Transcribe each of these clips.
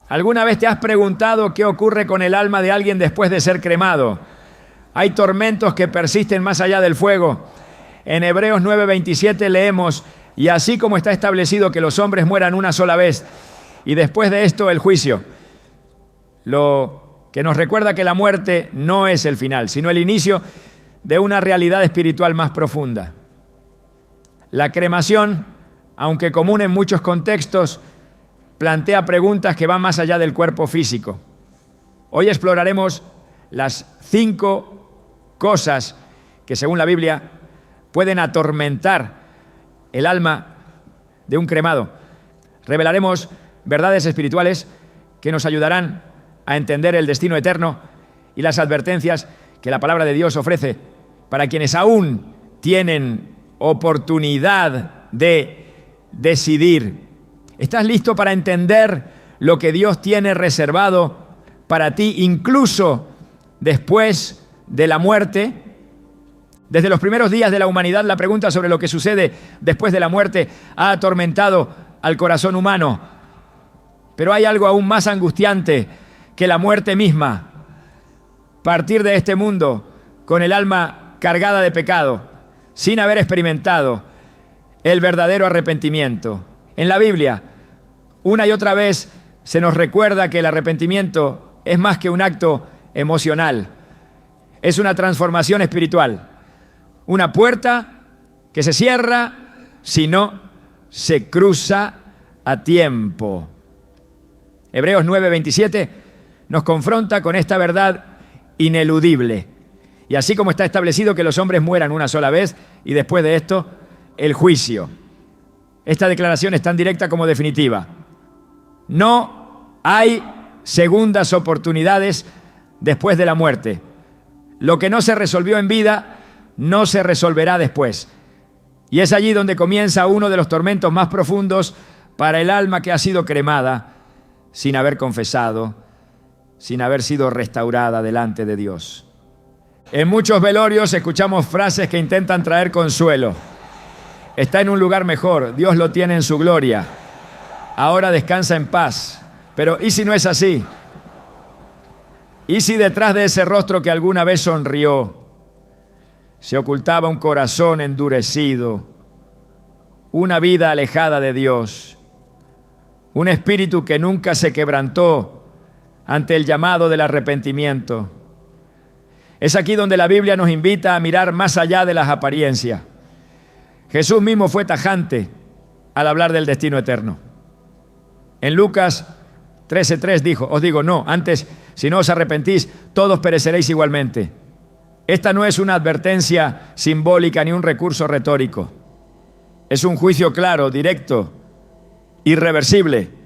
¿Alguna vez te has preguntado qué ocurre con el alma de alguien después de ser cremado? Hay tormentos que persisten más allá del fuego. En Hebreos 9:27 leemos: y así como está establecido que los hombres mueran una sola vez, y después de esto el juicio. Lo que nos recuerda que la muerte no es el final, sino el inicio de una realidad espiritual más profunda. La cremación, aunque común en muchos contextos, plantea preguntas que van más allá del cuerpo físico. Hoy exploraremos las 5 cosas que, según la Biblia, pueden atormentar el alma de un cremado. Revelaremos verdades espirituales que nos ayudarán a entender el destino eterno y las advertencias que la palabra de Dios ofrece para quienes aún tienen oportunidad de decidir. ¿Estás listo para entender lo que Dios tiene reservado para ti, incluso después de la muerte? Desde los primeros días de la humanidad, la pregunta sobre lo que sucede después de la muerte ha atormentado al corazón humano. Pero hay algo aún más angustiante que la muerte misma. Partir de este mundo con el alma cargada de pecado, sin haber experimentado el verdadero arrepentimiento. En la Biblia, una y otra vez se nos recuerda que el arrepentimiento es más que un acto emocional. Es una transformación espiritual. Una puerta que se cierra si no se cruza a tiempo. Hebreos 9:27 nos confronta con esta verdad ineludible. Y así como está establecido que los hombres mueran una sola vez y después de esto, el juicio. Esta declaración es tan directa como definitiva. No hay segundas oportunidades después de la muerte. Lo que no se resolvió en vida no se resolverá después. Y es allí donde comienza uno de los tormentos más profundos para el alma que ha sido cremada sin haber confesado, sin haber sido restaurada delante de Dios. En muchos velorios escuchamos frases que intentan traer consuelo. Está en un lugar mejor, Dios lo tiene en su gloria. Ahora descansa en paz. Pero ¿y si no es así? ¿Y si detrás de ese rostro que alguna vez sonrió se ocultaba un corazón endurecido, una vida alejada de Dios, un espíritu que nunca se quebrantó ante el llamado del arrepentimiento? Es aquí donde la Biblia nos invita a mirar más allá de las apariencias. Jesús mismo fue tajante al hablar del destino eterno. En Lucas 13:3 dijo: os digo, no, antes, si no os arrepentís, todos pereceréis igualmente. Esta no es una advertencia simbólica ni un recurso retórico. Es un juicio claro, directo, irreversible.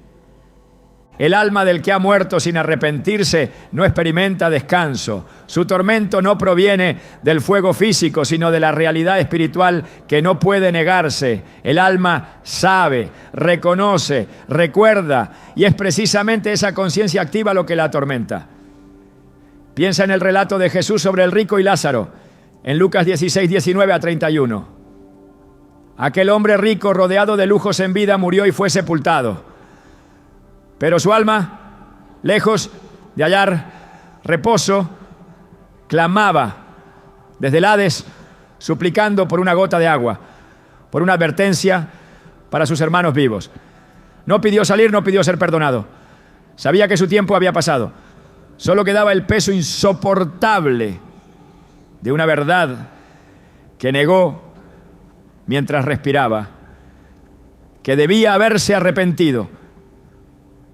El alma del que ha muerto sin arrepentirse no experimenta descanso. Su tormento no proviene del fuego físico, sino de la realidad espiritual que no puede negarse. El alma sabe, reconoce, recuerda, y es precisamente esa conciencia activa lo que la atormenta. Piensa en el relato de Jesús sobre el rico y Lázaro, en Lucas 16:19-31. Aquel hombre rico, rodeado de lujos en vida, murió y fue sepultado. Pero su alma, lejos de hallar reposo, clamaba desde el Hades, suplicando por una gota de agua, por una advertencia para sus hermanos vivos. No pidió salir, no pidió ser perdonado. Sabía que su tiempo había pasado. Solo quedaba el peso insoportable de una verdad que negó mientras respiraba, que debía haberse arrepentido.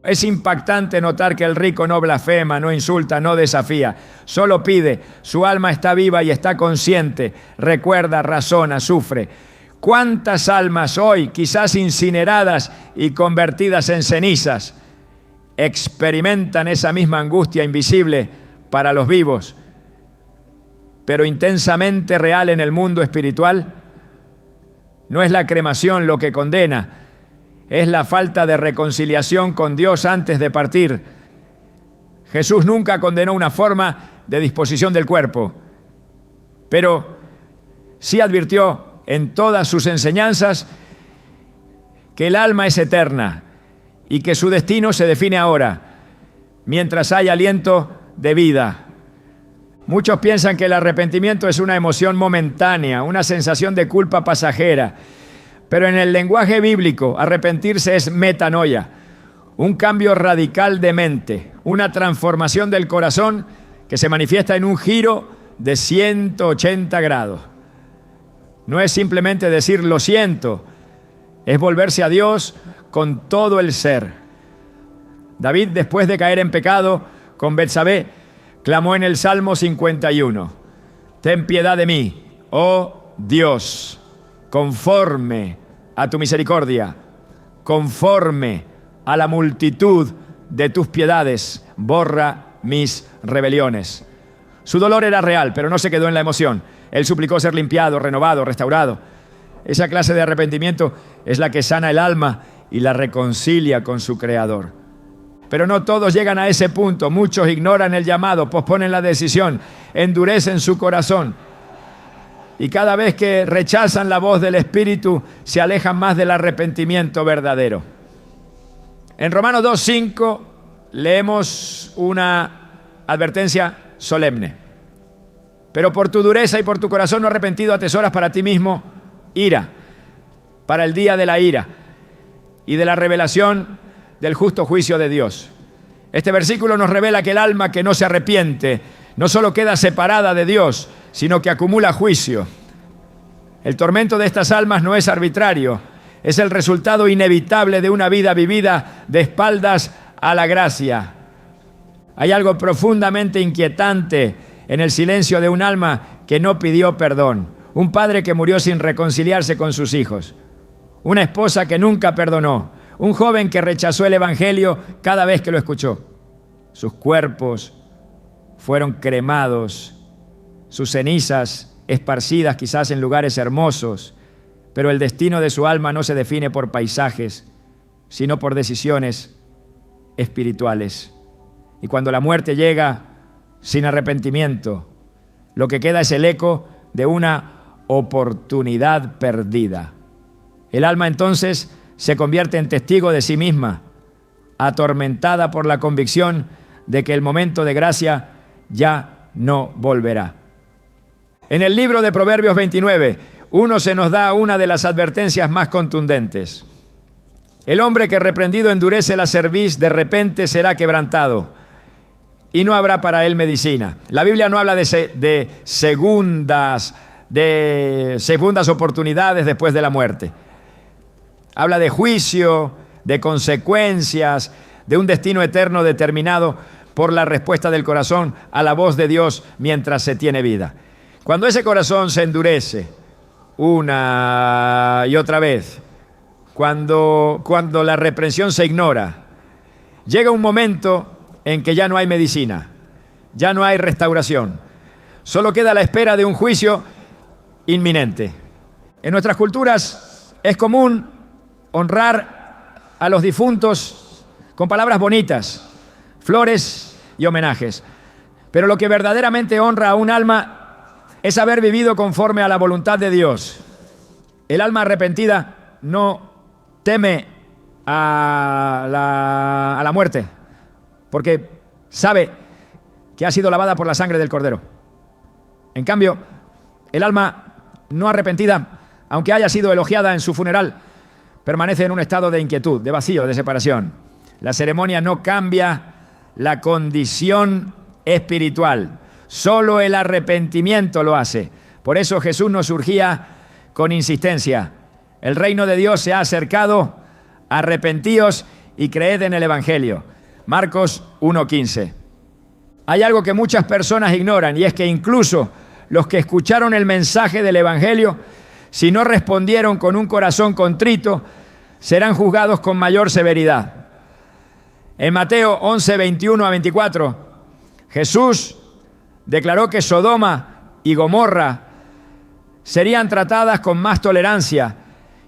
Es impactante notar que el rico no blasfema, no insulta, no desafía, solo pide. Su alma está viva y está consciente, recuerda, razona, sufre. ¿Cuántas almas hoy, quizás incineradas y convertidas en cenizas, experimentan esa misma angustia invisible para los vivos, pero intensamente real en el mundo espiritual? No es la cremación lo que condena, es la falta de reconciliación con Dios antes de partir. Jesús nunca condenó una forma de disposición del cuerpo, pero sí advirtió en todas sus enseñanzas que el alma es eterna y que su destino se define ahora. mientras hay aliento de vida. Muchos piensan que el arrepentimiento es una emoción momentánea, una sensación de culpa pasajera. Pero en el lenguaje bíblico, arrepentirse es metanoia, un cambio radical de mente, una transformación del corazón que se manifiesta en un giro de 180 grados. No es simplemente decir lo siento, es volverse a Dios con todo el ser. David, después de caer en pecado con Betsabé, clamó en el Salmo 51, ten piedad de mí, oh Dios, conforme a tu misericordia, conforme a la multitud de tus piedades, borra mis rebeliones. Su dolor era real, pero no se quedó en la emoción. Él suplicó ser limpiado, renovado, restaurado. Esa clase de arrepentimiento es la que sana el alma y la reconcilia con su Creador. Pero no todos llegan a ese punto. Muchos ignoran el llamado, posponen la decisión, endurecen su corazón. Y cada vez que rechazan la voz del Espíritu, se alejan más del arrepentimiento verdadero. En Romanos 2:5 leemos una advertencia solemne. Pero por tu dureza y por tu corazón no arrepentido atesoras para ti mismo ira, para el día de la ira y de la revelación del justo juicio de Dios. Este versículo nos revela que el alma que no se arrepiente no solo queda separada de Dios, sino que acumula juicio. El tormento de estas almas no es arbitrario, es el resultado inevitable de una vida vivida de espaldas a la gracia. Hay algo profundamente inquietante en el silencio de un alma que no pidió perdón, un padre que murió sin reconciliarse con sus hijos, una esposa que nunca perdonó, un joven que rechazó el Evangelio cada vez que lo escuchó. Sus cuerpos fueron cremados, sus cenizas esparcidas quizás en lugares hermosos, pero el destino de su alma no se define por paisajes, sino por decisiones espirituales. Y cuando la muerte llega sin arrepentimiento, lo que queda es el eco de una oportunidad perdida. El alma entonces se convierte en testigo de sí misma, atormentada por la convicción de que el momento de gracia ya no volverá. En el libro de Proverbios 29, se nos da una de las advertencias más contundentes. El hombre que reprendido endurece la cerviz, de repente será quebrantado, y no habrá para él medicina. La Biblia no habla de segundas oportunidades después de la muerte. Habla de juicio, de consecuencias, de un destino eterno determinado por la respuesta del corazón a la voz de Dios mientras se tiene vida. Cuando ese corazón se endurece una y otra vez, cuando la reprensión se ignora, llega un momento en que ya no hay medicina, ya no hay restauración, solo queda la espera de un juicio inminente. En nuestras culturas es común honrar a los difuntos con palabras bonitas, flores y homenajes. Pero lo que verdaderamente honra a un alma es haber vivido conforme a la voluntad de Dios. El alma arrepentida no teme a la muerte, porque sabe que ha sido lavada por la sangre del Cordero. En cambio, el alma no arrepentida, aunque haya sido elogiada en su funeral, permanece en un estado de inquietud, de vacío, de separación. La ceremonia no cambia la condición espiritual, solo el arrepentimiento lo hace. Por eso Jesús nos urgía con insistencia: el reino de Dios se ha acercado, arrepentíos y creed en el Evangelio. Marcos 1:15. Hay algo que muchas personas ignoran, y es que incluso los que escucharon el mensaje del Evangelio, si no respondieron con un corazón contrito, serán juzgados con mayor severidad. En Mateo 11:21-24, Jesús declaró que Sodoma y Gomorra serían tratadas con más tolerancia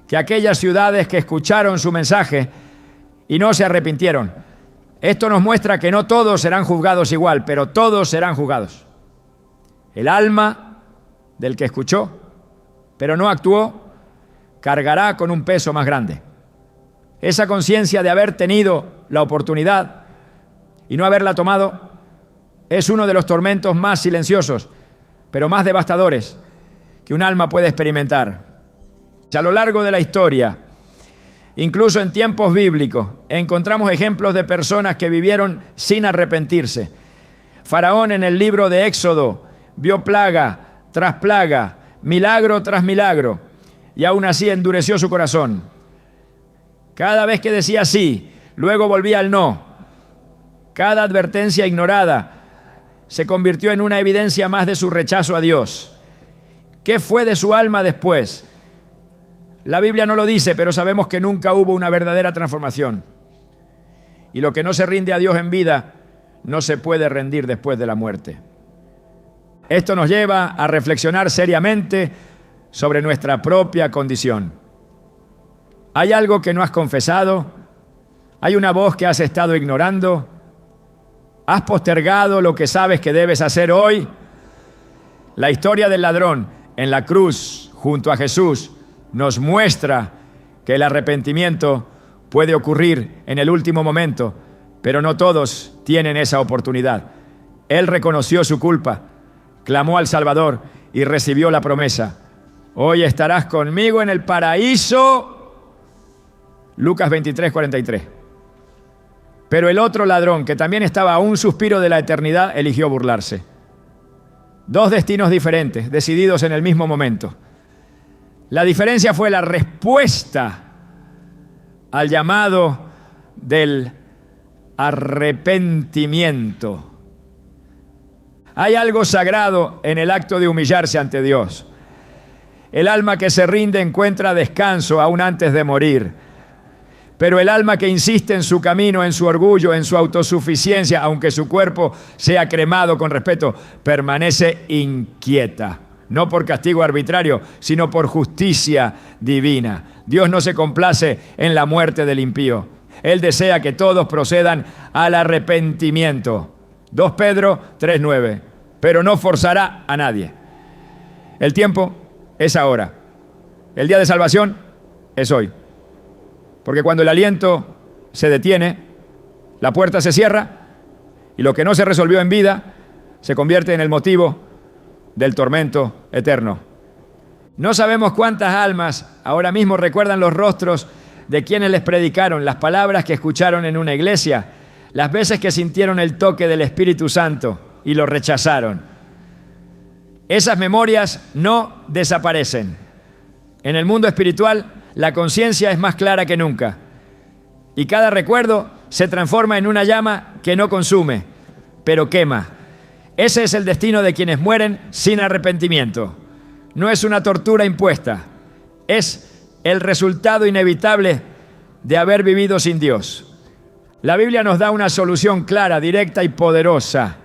que aquellas ciudades que escucharon su mensaje y no se arrepintieron. Esto nos muestra que no todos serán juzgados igual, pero todos serán juzgados. El alma del que escuchó, pero no actuó, cargará con un peso más grande. Esa conciencia de haber tenido la oportunidad Y no haberla tomado es uno de los tormentos más silenciosos, pero más devastadores que un alma puede experimentar. A lo largo de la historia, incluso en tiempos bíblicos, encontramos ejemplos de personas que vivieron sin arrepentirse. Faraón en el libro de Éxodo vio plaga tras plaga, milagro tras milagro, y aún así endureció su corazón. Cada vez que decía sí, luego volvía al no. Cada advertencia ignorada se convirtió en una evidencia más de su rechazo a Dios. ¿Qué fue de su alma después? La Biblia no lo dice, pero sabemos que nunca hubo una verdadera transformación. Y lo que no se rinde a Dios en vida, no se puede rendir después de la muerte. Esto nos lleva a reflexionar seriamente sobre nuestra propia condición. ¿Hay algo que no has confesado? ¿Hay una voz que has estado ignorando? ¿Has postergado lo que sabes que debes hacer hoy? La historia del ladrón en la cruz junto a Jesús nos muestra que el arrepentimiento puede ocurrir en el último momento, pero no todos tienen esa oportunidad. Él reconoció su culpa, clamó al Salvador y recibió la promesa. Hoy estarás conmigo en el paraíso. Lucas 23:43. Pero el otro ladrón, que también estaba a un suspiro de la eternidad, eligió burlarse. Dos destinos diferentes, decididos en el mismo momento. La diferencia fue la respuesta al llamado del arrepentimiento. Hay algo sagrado en el acto de humillarse ante Dios. El alma que se rinde encuentra descanso aún antes de morir. Pero el alma que insiste en su camino, en su orgullo, en su autosuficiencia, aunque su cuerpo sea cremado con respeto, permanece inquieta. No por castigo arbitrario, sino por justicia divina. Dios no se complace en la muerte del impío. Él desea que todos procedan al arrepentimiento. 2 Pedro 3:9. Pero no forzará a nadie. El tiempo es ahora. El día de salvación es hoy. Porque cuando el aliento se detiene, la puerta se cierra y lo que no se resolvió en vida se convierte en el motivo del tormento eterno. No sabemos cuántas almas ahora mismo recuerdan los rostros de quienes les predicaron, las palabras que escucharon en una iglesia, las veces que sintieron el toque del Espíritu Santo y lo rechazaron. Esas memorias no desaparecen. En el mundo espiritual, la conciencia es más clara que nunca. Y cada recuerdo se transforma en una llama que no consume, pero quema. Ese es el destino de quienes mueren sin arrepentimiento. No es una tortura impuesta, es el resultado inevitable de haber vivido sin Dios. La Biblia nos da una solución clara, directa y poderosa.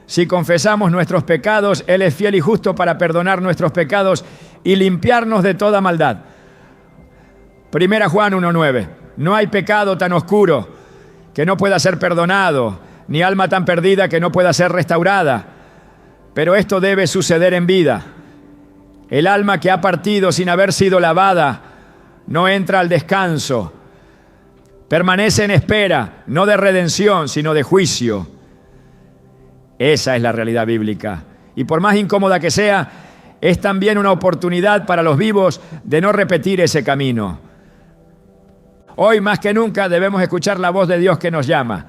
Si confesamos nuestros pecados, Él es fiel y justo para perdonar nuestros pecados y limpiarnos de toda maldad. 1 Juan 1:9. No hay pecado tan oscuro que no pueda ser perdonado, ni alma tan perdida que no pueda ser restaurada. Pero esto debe suceder en vida. El alma que ha partido sin haber sido lavada no entra al descanso. Permanece en espera, no de redención, sino de juicio. Esa es la realidad bíblica. Y por más incómoda que sea, es también una oportunidad para los vivos de no repetir ese camino. Hoy más que nunca debemos escuchar la voz de Dios que nos llama.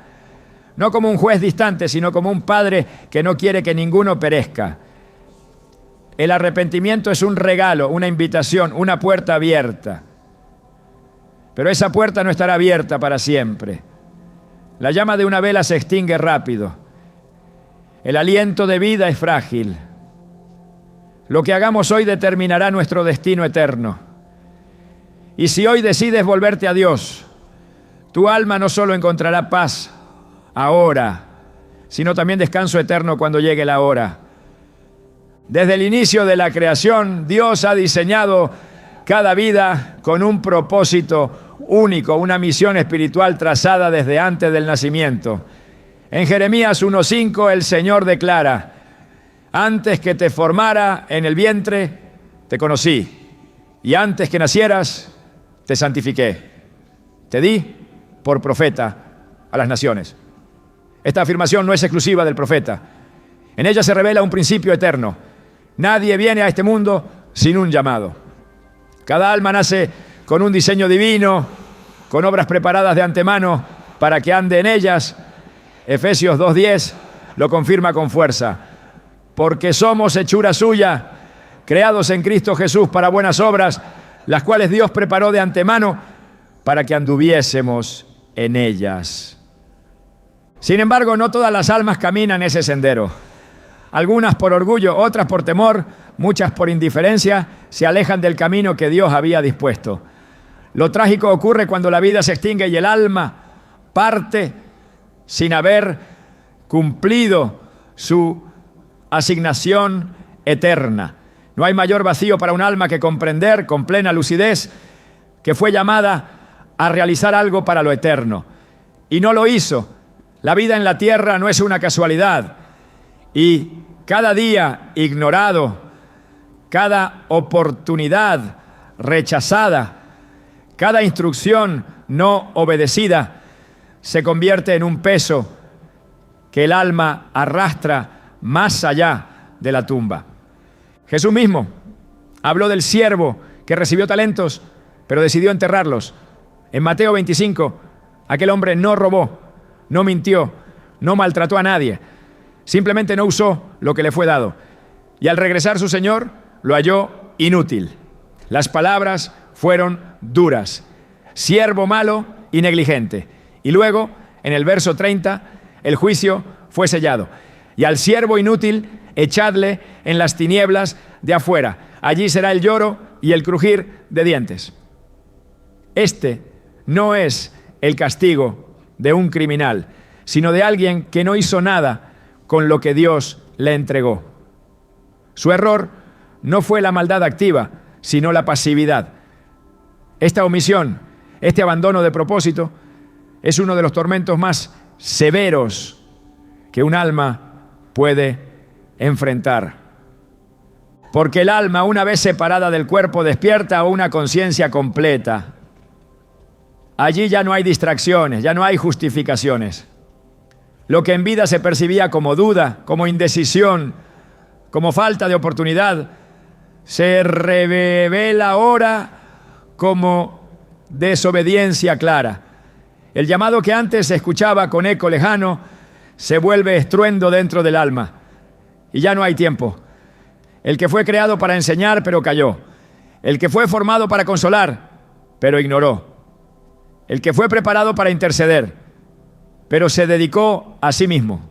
No como un juez distante, sino como un padre que no quiere que ninguno perezca. El arrepentimiento es un regalo, una invitación, una puerta abierta. Pero esa puerta no estará abierta para siempre. La llama de una vela se extingue rápido. El aliento de vida es frágil. Lo que hagamos hoy determinará nuestro destino eterno. Y si hoy decides volverte a Dios, tu alma no solo encontrará paz ahora, sino también descanso eterno cuando llegue la hora. Desde el inicio de la creación, Dios ha diseñado cada vida con un propósito único, una misión espiritual trazada desde antes del nacimiento. En Jeremías 1:5 el Señor declara: antes que te formara en el vientre, te conocí, y antes que nacieras, te santifiqué. Te di por profeta a las naciones. Esta afirmación no es exclusiva del profeta. En ella se revela un principio eterno. Nadie viene a este mundo sin un llamado. Cada alma nace con un diseño divino, con obras preparadas de antemano para que ande en ellas. Efesios 2:10 lo confirma con fuerza. Porque somos hechura suya, creados en Cristo Jesús para buenas obras, las cuales Dios preparó de antemano para que anduviésemos en ellas. Sin embargo, no todas las almas caminan ese sendero. Algunas por orgullo, otras por temor, muchas por indiferencia, se alejan del camino que Dios había dispuesto. Lo trágico ocurre cuando la vida se extingue y el alma parte sin haber cumplido su asignación eterna. No hay mayor vacío para un alma que comprender con plena lucidez que fue llamada a realizar algo para lo eterno. Y no lo hizo. La vida en la tierra no es una casualidad. Y cada día ignorado, cada oportunidad rechazada, cada instrucción no obedecida, se convierte en un peso que el alma arrastra más allá de la tumba. Jesús mismo habló del siervo que recibió talentos, pero decidió enterrarlos. En Mateo 25, aquel hombre no robó, no mintió, no maltrató a nadie, simplemente no usó lo que le fue dado. Y al regresar su señor, lo halló inútil. Las palabras fueron duras. Siervo malo y negligente. Y luego, en el verso 30, el juicio fue sellado. Y al siervo inútil, echadle en las tinieblas de afuera. Allí será el lloro y el crujir de dientes. Este no es el castigo de un criminal, sino de alguien que no hizo nada con lo que Dios le entregó. Su error no fue la maldad activa, sino la pasividad. Esta omisión, este abandono de propósito, es uno de los tormentos más severos que un alma puede enfrentar. Porque el alma, una vez separada del cuerpo, despierta a una conciencia completa. Allí ya no hay distracciones, ya no hay justificaciones. Lo que en vida se percibía como duda, como indecisión, como falta de oportunidad, se revela ahora como desobediencia clara. El llamado que antes se escuchaba con eco lejano se vuelve estruendo dentro del alma. Y ya no hay tiempo. El que fue creado para enseñar, pero calló. El que fue formado para consolar, pero ignoró. El que fue preparado para interceder, pero se dedicó a sí mismo.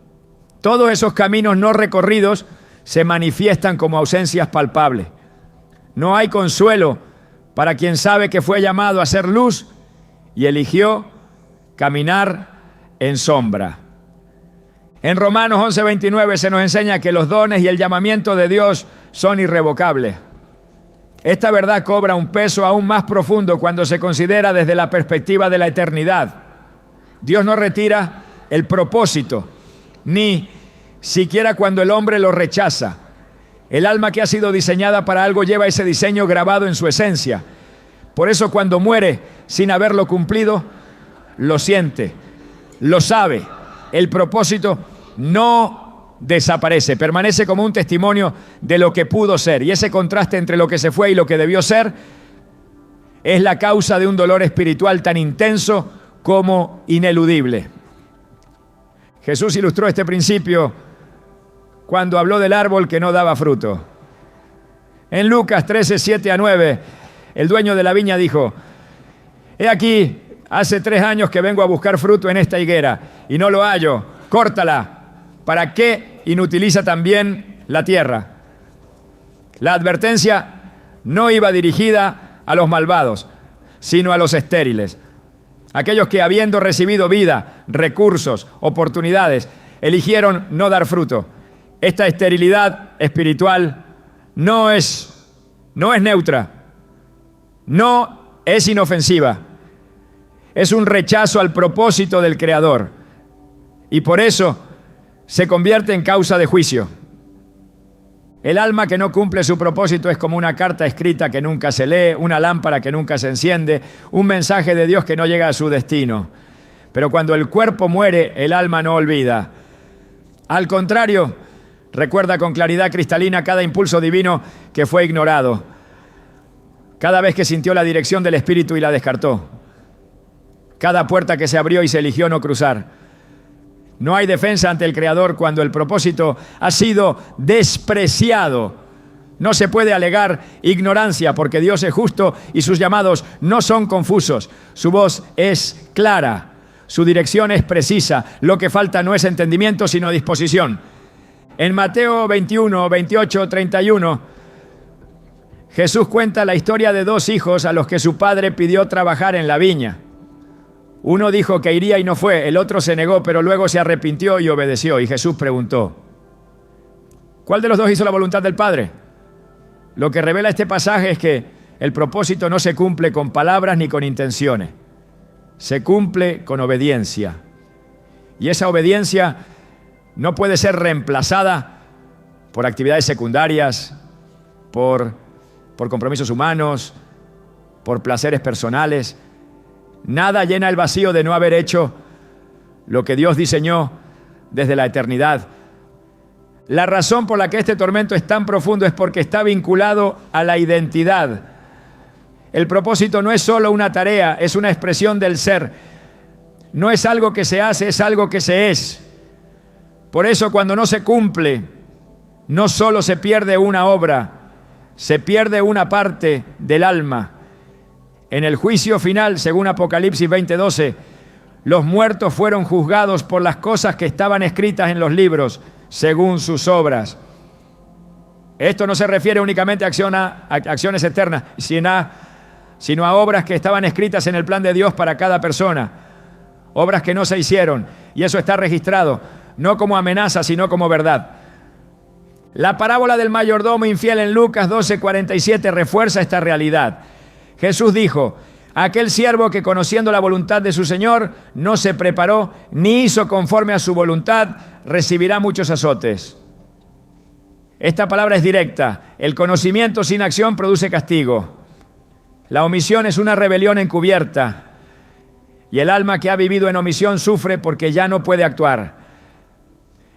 Todos esos caminos no recorridos se manifiestan como ausencias palpables. No hay consuelo para quien sabe que fue llamado a ser luz y eligió caminar en sombra. En Romanos 11:29 se nos enseña que los dones y el llamamiento de Dios son irrevocables. Esta verdad cobra un peso aún más profundo cuando se considera desde la perspectiva de la eternidad. Dios no retira el propósito, ni siquiera cuando el hombre lo rechaza. El alma que ha sido diseñada para algo lleva ese diseño grabado en su esencia. Por eso cuando muere sin haberlo cumplido, lo siente, lo sabe. El propósito no desaparece, permanece como un testimonio de lo que pudo ser. Y ese contraste entre lo que se fue y lo que debió ser es la causa de un dolor espiritual tan intenso como ineludible. Jesús ilustró este principio cuando habló del árbol que no daba fruto. En Lucas 13:7-9, el dueño de la viña dijo: he aquí, hace 3 años que vengo a buscar fruto en esta higuera y no lo hallo. Córtala. ¿Para qué inutiliza también la tierra? La advertencia no iba dirigida a los malvados, sino a los estériles. Aquellos que, habiendo recibido vida, recursos, oportunidades, eligieron no dar fruto. Esta esterilidad espiritual no es neutra, no es inofensiva. Es un rechazo al propósito del Creador. Y por eso se convierte en causa de juicio. El alma que no cumple su propósito es como una carta escrita que nunca se lee, una lámpara que nunca se enciende, un mensaje de Dios que no llega a su destino. Pero cuando el cuerpo muere, el alma no olvida. Al contrario, recuerda con claridad cristalina cada impulso divino que fue ignorado, cada vez que sintió la dirección del Espíritu y la descartó, cada puerta que se abrió y se eligió no cruzar. No hay defensa ante el Creador cuando el propósito ha sido despreciado. No se puede alegar ignorancia porque Dios es justo y sus llamados no son confusos. Su voz es clara, su dirección es precisa. Lo que falta no es entendimiento, sino disposición. En Mateo 21, 28, 31, Jesús cuenta la historia de dos hijos a los que su padre pidió trabajar en la viña. Uno dijo que iría y no fue, el otro se negó, pero luego se arrepintió y obedeció. Y Jesús preguntó, ¿cuál de los dos hizo la voluntad del Padre? Lo que revela este pasaje es que el propósito no se cumple con palabras ni con intenciones. Se cumple con obediencia. Y esa obediencia no puede ser reemplazada por actividades secundarias, por compromisos humanos, por placeres personales. Nada llena el vacío de no haber hecho lo que Dios diseñó desde la eternidad. La razón por la que este tormento es tan profundo es porque está vinculado a la identidad. El propósito no es solo una tarea, es una expresión del ser. No es algo que se hace, es algo que se es. Por eso cuando no se cumple, no solo se pierde una obra, se pierde una parte del alma. En el juicio final, según Apocalipsis 20:12, los muertos fueron juzgados por las cosas que estaban escritas en los libros, según sus obras. Esto no se refiere únicamente a acciones eternas, sino a obras que estaban escritas en el plan de Dios para cada persona. Obras que no se hicieron, y eso está registrado, no como amenaza, sino como verdad. La parábola del mayordomo infiel en Lucas 12:47 refuerza esta realidad. Jesús dijo, aquel siervo que conociendo la voluntad de su Señor no se preparó ni hizo conforme a su voluntad, recibirá muchos azotes. Esta palabra es directa. El conocimiento sin acción produce castigo. La omisión es una rebelión encubierta. Y el alma que ha vivido en omisión sufre porque ya no puede actuar.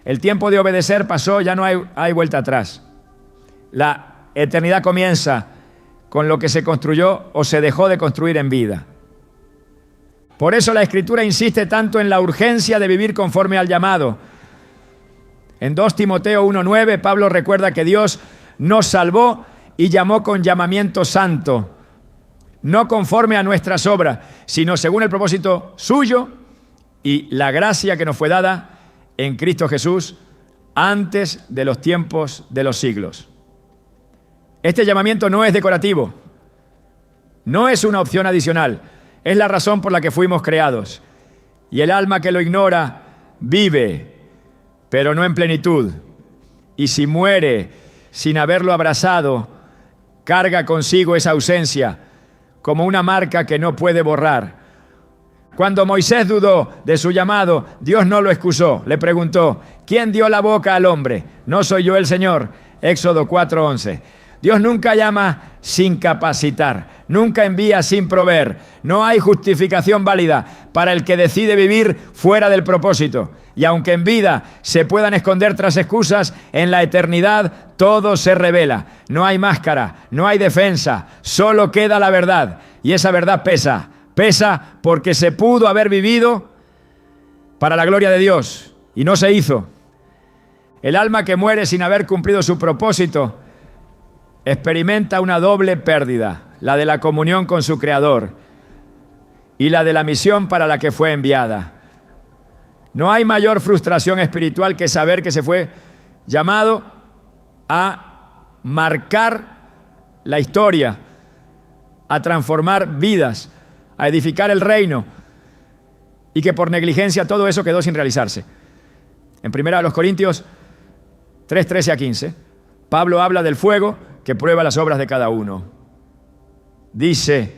El tiempo de obedecer pasó, ya no hay vuelta atrás. La eternidad comienza con lo que se construyó o se dejó de construir en vida. Por eso la Escritura insiste tanto en la urgencia de vivir conforme al llamado. En 2 Timoteo 1:9, Pablo recuerda que Dios nos salvó y llamó con llamamiento santo, no conforme a nuestras obras, sino según el propósito suyo y la gracia que nos fue dada en Cristo Jesús antes de los tiempos de los siglos. Este llamamiento no es decorativo, no es una opción adicional, es la razón por la que fuimos creados. Y el alma que lo ignora vive, pero no en plenitud. Y si muere sin haberlo abrazado, carga consigo esa ausencia como una marca que no puede borrar. Cuando Moisés dudó de su llamado, Dios no lo excusó. Le preguntó, ¿quién dio la boca al hombre? ¿No soy yo el Señor? Éxodo 4:11. Dios nunca llama sin capacitar, nunca envía sin proveer. No hay justificación válida para el que decide vivir fuera del propósito. Y aunque en vida se puedan esconder tras excusas, en la eternidad todo se revela. No hay máscara, no hay defensa, solo queda la verdad. Y esa verdad pesa. Pesa porque se pudo haber vivido para la gloria de Dios y no se hizo. El alma que muere sin haber cumplido su propósito experimenta una doble pérdida, la de la comunión con su Creador y la de la misión para la que fue enviada. No hay mayor frustración espiritual que saber que se fue llamado a marcar la historia, a transformar vidas, a edificar el reino, y que por negligencia todo eso quedó sin realizarse. En 1 Corintios 3:13-15, Pablo habla del fuego que prueba las obras de cada uno. Dice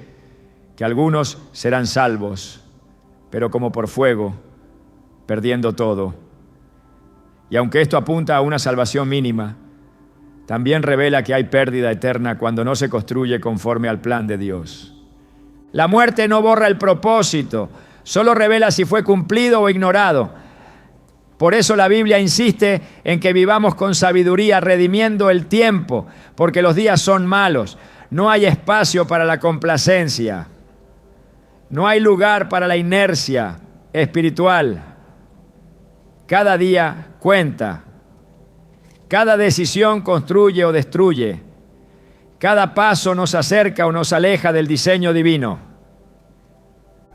que algunos serán salvos, pero como por fuego, perdiendo todo. Y aunque esto apunta a una salvación mínima, también revela que hay pérdida eterna cuando no se construye conforme al plan de Dios. La muerte no borra el propósito, Solo revela si fue cumplido o ignorado. Por eso la Biblia insiste en que vivamos con sabiduría, redimiendo el tiempo, porque los días son malos. No hay espacio para la complacencia. No hay lugar para la inercia espiritual. Cada día cuenta. Cada decisión construye o destruye. Cada paso nos acerca o nos aleja del diseño divino.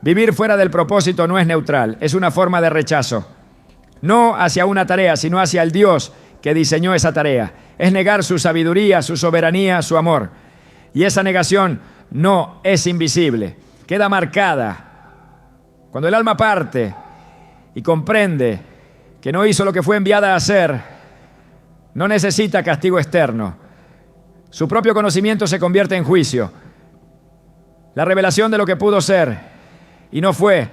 Vivir fuera del propósito no es neutral, es una forma de rechazo. No hacia una tarea, sino hacia el Dios que diseñó esa tarea. Es negar su sabiduría, su soberanía, su amor. Y esa negación no es invisible, queda marcada. Cuando el alma parte y comprende que no hizo lo que fue enviada a hacer, no necesita castigo externo. Su propio conocimiento se convierte en juicio. La revelación de lo que pudo ser y no fue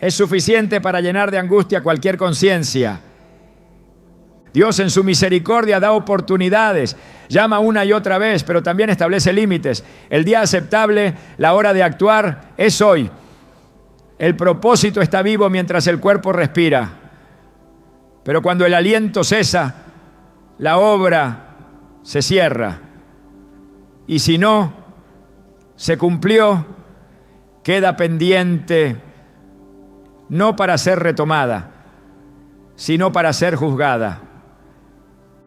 es suficiente para llenar de angustia cualquier conciencia. Dios en su misericordia da oportunidades, llama una y otra vez, pero también establece límites. El día aceptable, la hora de actuar, es hoy. El propósito está vivo mientras el cuerpo respira. Pero cuando el aliento cesa, la obra se cierra. Y si no se cumplió, queda pendiente, no para ser retomada, sino para ser juzgada.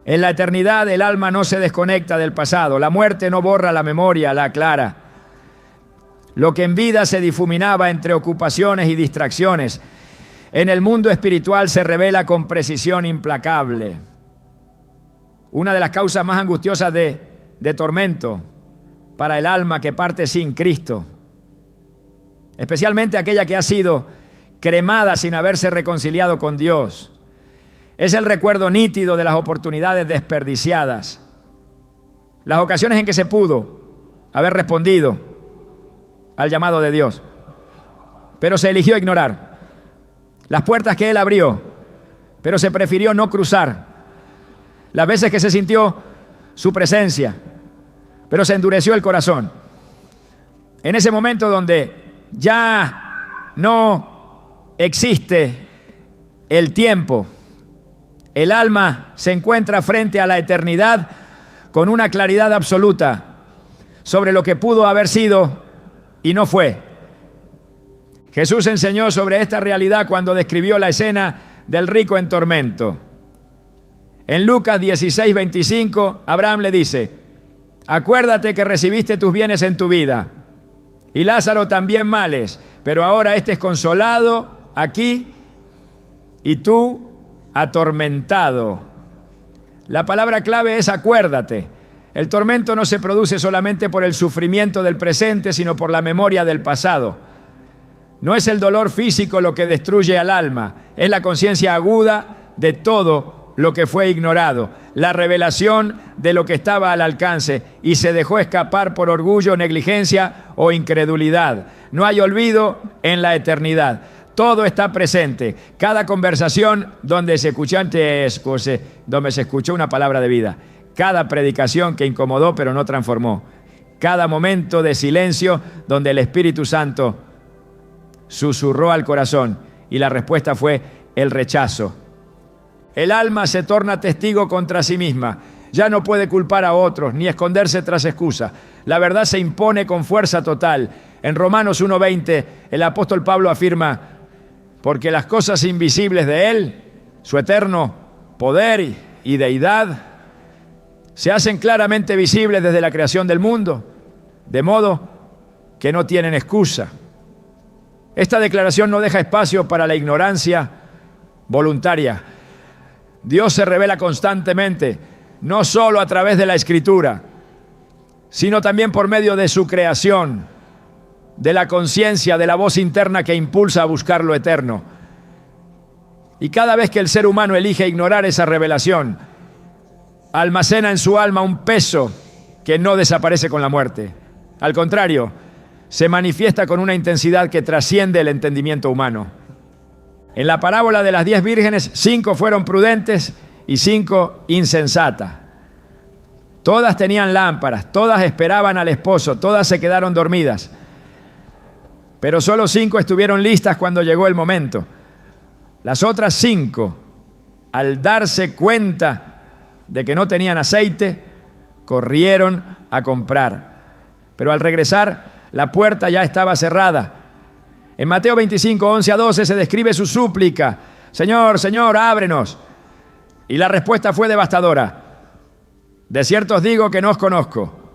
En la eternidad el alma no se desconecta del pasado, la muerte no borra la memoria, la aclara. Lo que en vida se difuminaba entre ocupaciones y distracciones, en el mundo espiritual se revela con precisión implacable. Una de las causas más angustiosas de tormento para el alma que parte sin Cristo, especialmente aquella que ha sido cremada sin haberse reconciliado con Dios, es el recuerdo nítido de las oportunidades desperdiciadas, las ocasiones en que se pudo haber respondido al llamado de Dios, pero se eligió ignorar, las puertas que Él abrió, pero se prefirió no cruzar, las veces que se sintió su presencia, pero se endureció el corazón. En ese momento donde ya no existe el tiempo, el alma se encuentra frente a la eternidad con una claridad absoluta sobre lo que pudo haber sido y no fue. Jesús enseñó sobre esta realidad cuando describió la escena del rico en tormento. En Lucas 16:25, Abraham le dice: acuérdate que recibiste tus bienes en tu vida, y Lázaro también males, pero ahora este es consolado aquí y tú atormentado. La palabra clave es acuérdate. El tormento no se produce solamente por el sufrimiento del presente, sino por la memoria del pasado. No es el dolor físico lo que destruye al alma, es la conciencia aguda de todo lo que fue ignorado, la revelación de lo que estaba al alcance y se dejó escapar por orgullo, negligencia o incredulidad. No hay olvido en la eternidad. Todo está presente. Cada conversación donde se escuchó una palabra de vida. Cada predicación que incomodó pero no transformó. Cada momento de silencio donde el Espíritu Santo susurró al corazón y la respuesta fue el rechazo. El alma se torna testigo contra sí misma. Ya no puede culpar a otros ni esconderse tras excusas. La verdad se impone con fuerza total. En Romanos 1:20 el apóstol Pablo afirma: porque las cosas invisibles de Él, su eterno poder y deidad, se hacen claramente visibles desde la creación del mundo, de modo que no tienen excusa. Esta declaración no deja espacio para la ignorancia voluntaria. Dios se revela constantemente, no solo a través de la Escritura, sino también por medio de su creación, de la conciencia, de la voz interna que impulsa a buscar lo eterno. Y cada vez que el ser humano elige ignorar esa revelación, almacena en su alma un peso que no desaparece con la muerte. Al contrario, se manifiesta con una intensidad que trasciende el entendimiento humano. En la parábola de las 10 vírgenes, 5 fueron prudentes y 5 insensatas. Todas tenían lámparas, todas esperaban al esposo, todas se quedaron dormidas. pero solo 5 estuvieron listas cuando llegó el momento. Las otras 5, al darse cuenta de que no tenían aceite, corrieron a comprar. Pero al regresar, la puerta ya estaba cerrada. En Mateo 25, 11 a 12 se describe su súplica: Señor, Señor, ábrenos. Y la respuesta fue devastadora: de cierto os digo que no os conozco.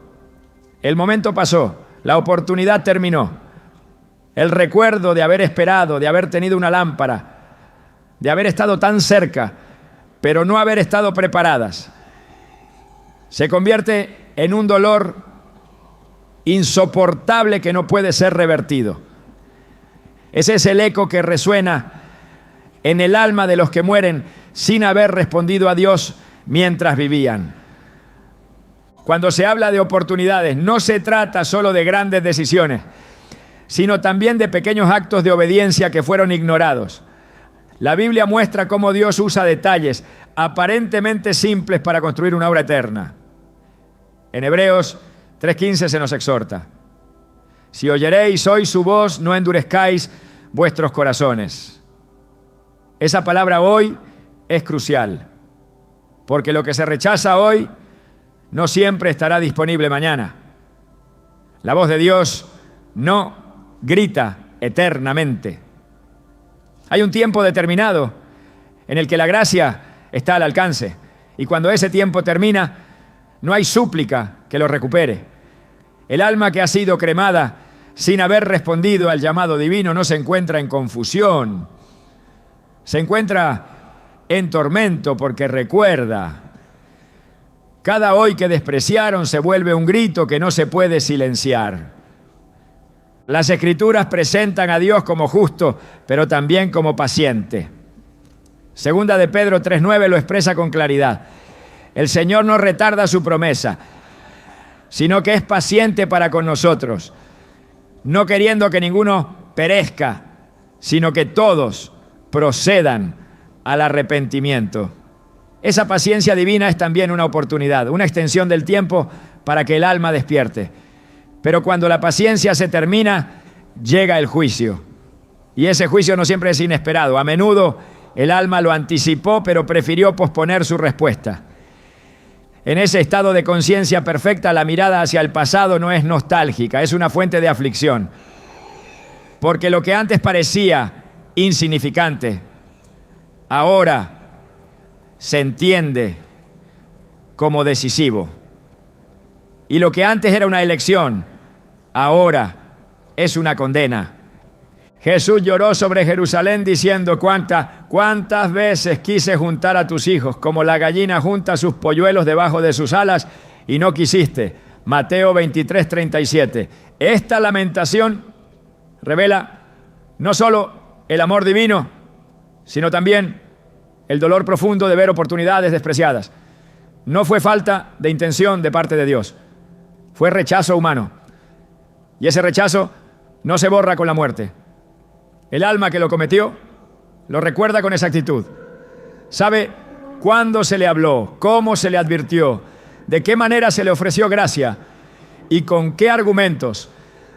El momento pasó, la oportunidad terminó. El recuerdo de haber esperado, de haber tenido una lámpara, de haber estado tan cerca, pero no haber estado preparadas, se convierte en un dolor insoportable que no puede ser revertido. Ese es el eco que resuena en el alma de los que mueren sin haber respondido a Dios mientras vivían. Cuando se habla de oportunidades, no se trata solo de grandes decisiones, sino también de pequeños actos de obediencia que fueron ignorados. La Biblia muestra cómo Dios usa detalles aparentemente simples para construir una obra eterna. En Hebreos 3:15 se nos exhorta: si oyeréis hoy su voz, no endurezcáis vuestros corazones. Esa palabra hoy es crucial, porque lo que se rechaza hoy no siempre estará disponible mañana. La voz de Dios no grita eternamente. Hay un tiempo determinado en el que la gracia está al alcance, y cuando ese tiempo termina, no hay súplica que lo recupere. El alma que ha sido cremada sin haber respondido al llamado divino no se encuentra en confusión, se encuentra en tormento porque recuerda. Cada hoy que despreciaron se vuelve un grito que no se puede silenciar. Las Escrituras presentan a Dios como justo, pero también como paciente. Segunda de Pedro 3:9 lo expresa con claridad: el Señor no retarda su promesa, sino que es paciente para con nosotros, no queriendo que ninguno perezca, sino que todos procedan al arrepentimiento. Esa paciencia divina es también una oportunidad, una extensión del tiempo para que el alma despierte. Pero cuando la paciencia se termina, llega el juicio. Y ese juicio no siempre es inesperado. A menudo el alma lo anticipó, pero prefirió posponer su respuesta. En ese estado de conciencia perfecta, la mirada hacia el pasado no es nostálgica, es una fuente de aflicción. Porque lo que antes parecía insignificante, ahora se entiende como decisivo. Y lo que antes era una elección, ahora es una condena. Jesús lloró sobre Jerusalén diciendo: ¿Cuántas veces quise juntar a tus hijos como la gallina junta sus polluelos debajo de sus alas y no quisiste? Mateo 23:37. Esta lamentación revela no solo el amor divino, sino también el dolor profundo de ver oportunidades despreciadas. No fue falta de intención de parte de Dios, fue rechazo humano. Y ese rechazo no se borra con la muerte. El alma que lo cometió lo recuerda con exactitud. Sabe cuándo se le habló, cómo se le advirtió, de qué manera se le ofreció gracia y con qué argumentos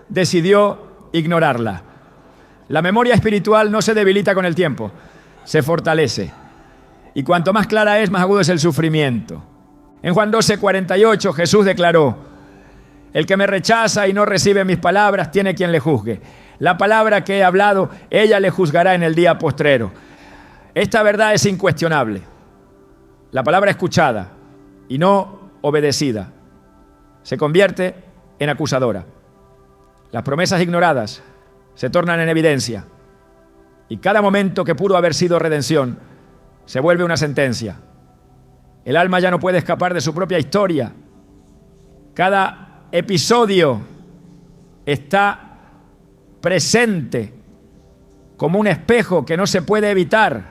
decidió ignorarla. La memoria espiritual no se debilita con el tiempo, se fortalece. Y cuanto más clara es, más agudo es el sufrimiento. En Juan 12:48 Jesús declaró: el que me rechaza y no recibe mis palabras tiene quien le juzgue. La palabra que he hablado, ella le juzgará en el día postrero. Esta verdad es incuestionable. La palabra escuchada y no obedecida se convierte en acusadora. Las promesas ignoradas se tornan en evidencia. Y cada momento que pudo haber sido redención se vuelve una sentencia. El alma ya no puede escapar de su propia historia. Cada episodio está presente como un espejo que no se puede evitar.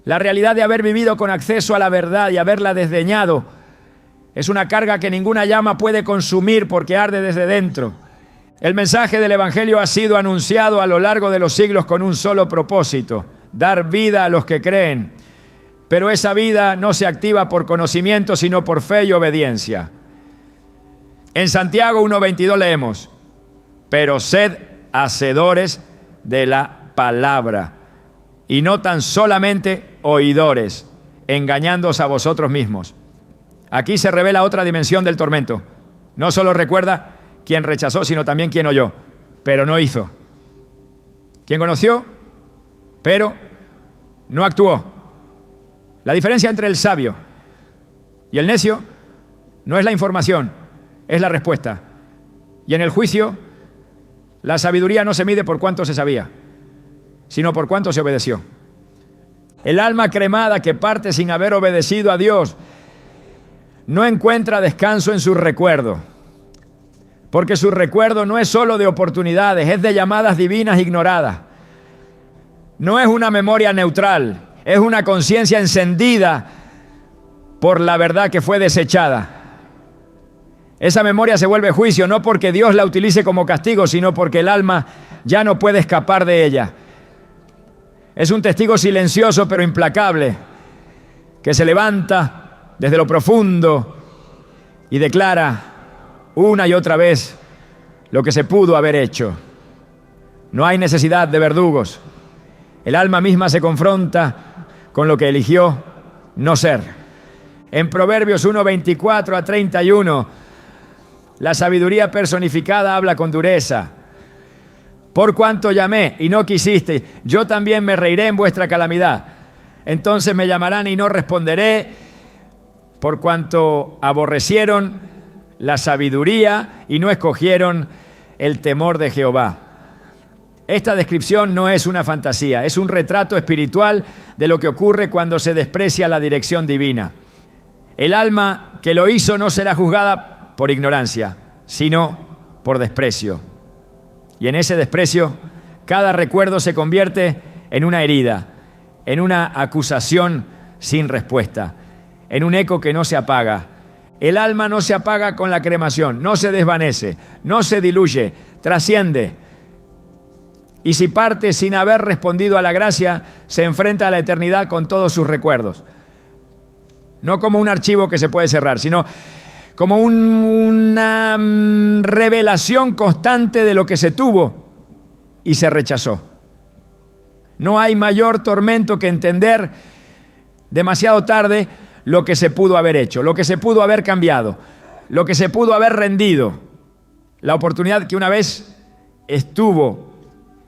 La realidad de haber vivido con acceso a la verdad y haberla desdeñado es una carga que ninguna llama puede consumir porque arde desde dentro. El mensaje del Evangelio ha sido anunciado a lo largo de los siglos con un solo propósito: dar vida a los que creen. Pero esa vida no se activa por conocimiento, sino por fe y obediencia. En Santiago 1:22 leemos: pero sed hacedores de la palabra, y no tan solamente oidores, engañándoos a vosotros mismos. Aquí se revela otra dimensión del tormento. No solo recuerda quien rechazó, sino también quien oyó, pero no hizo. Quien conoció, pero no actuó. La diferencia entre el sabio y el necio no es la información, es la respuesta. Y en el juicio, la sabiduría no se mide por cuánto se sabía, sino por cuánto se obedeció. El alma cremada que parte sin haber obedecido a Dios no encuentra descanso en su recuerdo, porque su recuerdo no es solo de oportunidades, es de llamadas divinas ignoradas. No es una memoria neutral, es una conciencia encendida por la verdad que fue desechada. Esa memoria se vuelve juicio, no porque Dios la utilice como castigo, sino porque el alma ya no puede escapar de ella. Es un testigo silencioso pero implacable, que se levanta desde lo profundo y declara una y otra vez lo que se pudo haber hecho. No hay necesidad de verdugos. El alma misma se confronta con lo que eligió no ser. En Proverbios 1, 24 a 31, la sabiduría personificada habla con dureza. Por cuanto llamé y no quisiste, yo también me reiré en vuestra calamidad. Entonces me llamarán y no responderé, por cuanto aborrecieron la sabiduría y no escogieron el temor de Jehová. Esta descripción no es una fantasía, es un retrato espiritual de lo que ocurre cuando se desprecia la dirección divina. El alma que lo hizo no será juzgada por ignorancia, sino por desprecio. Y en ese desprecio, cada recuerdo se convierte en una herida, en una acusación sin respuesta, en un eco que no se apaga. El alma no se apaga con la cremación, no se desvanece, no se diluye, trasciende. Y si parte sin haber respondido a la gracia, se enfrenta a la eternidad con todos sus recuerdos. No como un archivo que se puede cerrar, sino como una revelación constante de lo que se tuvo y se rechazó. No hay mayor tormento que entender demasiado tarde lo que se pudo haber hecho, lo que se pudo haber cambiado, lo que se pudo haber rendido, la oportunidad que una vez estuvo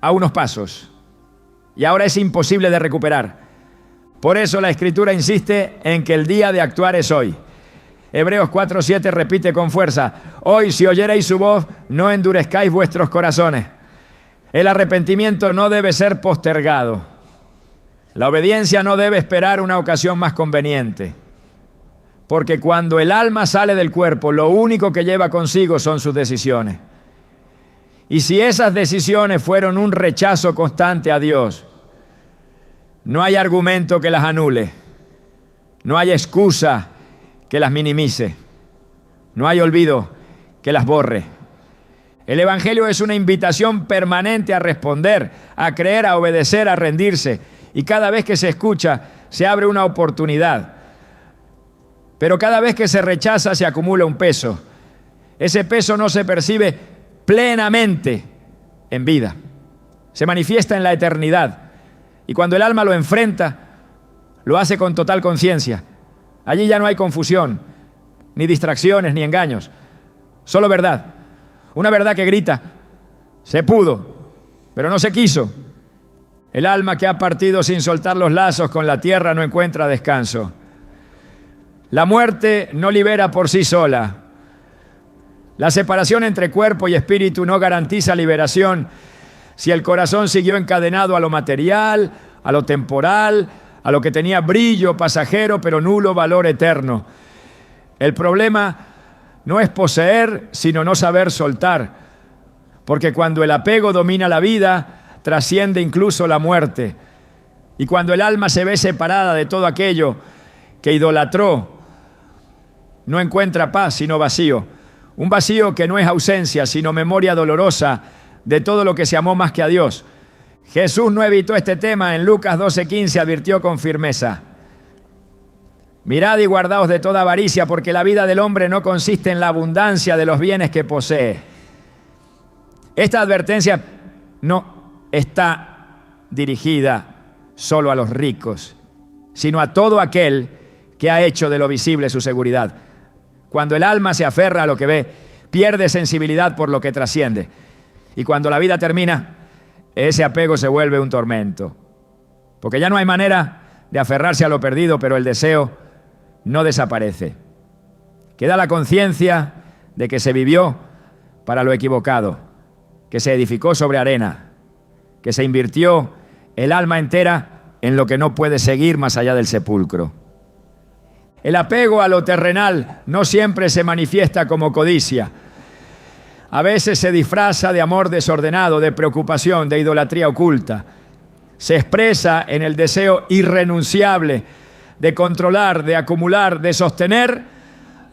a unos pasos y ahora es imposible de recuperar. Por eso la Escritura insiste en que el día de actuar es hoy. Hebreos 4:7 repite con fuerza: hoy, si oyereis su voz, no endurezcáis vuestros corazones. El arrepentimiento no debe ser postergado. La obediencia no debe esperar una ocasión más conveniente. Porque cuando el alma sale del cuerpo, lo único que lleva consigo son sus decisiones. Y si esas decisiones fueron un rechazo constante a Dios, no hay argumento que las anule, no hay excusa que las minimice, no hay olvido que las borre. El Evangelio es una invitación permanente a responder, a creer, a obedecer, a rendirse. Y cada vez que se escucha, se abre una oportunidad. Pero cada vez que se rechaza, se acumula un peso. Ese peso no se percibe plenamente en vida. Se manifiesta en la eternidad. Y cuando el alma lo enfrenta, lo hace con total conciencia. Allí ya no hay confusión, ni distracciones, ni engaños. Solo verdad. Una verdad que grita: se pudo, pero no se quiso. El alma que ha partido sin soltar los lazos con la tierra no encuentra descanso. La muerte no libera por sí sola. La separación entre cuerpo y espíritu no garantiza liberación si el corazón siguió encadenado a lo material, a lo temporal, a lo que tenía brillo pasajero pero nulo valor eterno. El problema no es poseer, sino no saber soltar, porque cuando el apego domina la vida, trasciende incluso la muerte. Y cuando el alma se ve separada de todo aquello que idolatró, no encuentra paz sino vacío. Un vacío que no es ausencia, sino memoria dolorosa de todo lo que se amó más que a Dios. Jesús no evitó este tema. En Lucas 12:15 advirtió con firmeza: mirad y guardaos de toda avaricia, porque la vida del hombre no consiste en la abundancia de los bienes que posee. Esta advertencia no está dirigida solo a los ricos, sino a todo aquel que ha hecho de lo visible su seguridad. Cuando el alma se aferra a lo que ve, pierde sensibilidad por lo que trasciende. Y cuando la vida termina, ese apego se vuelve un tormento. Porque ya no hay manera de aferrarse a lo perdido, pero el deseo no desaparece. Queda la conciencia de que se vivió para lo equivocado, que se edificó sobre arena, que se invirtió el alma entera en lo que no puede seguir más allá del sepulcro. El apego a lo terrenal no siempre se manifiesta como codicia. A veces se disfraza de amor desordenado, de preocupación, de idolatría oculta. Se expresa en el deseo irrenunciable de controlar, de acumular, de sostener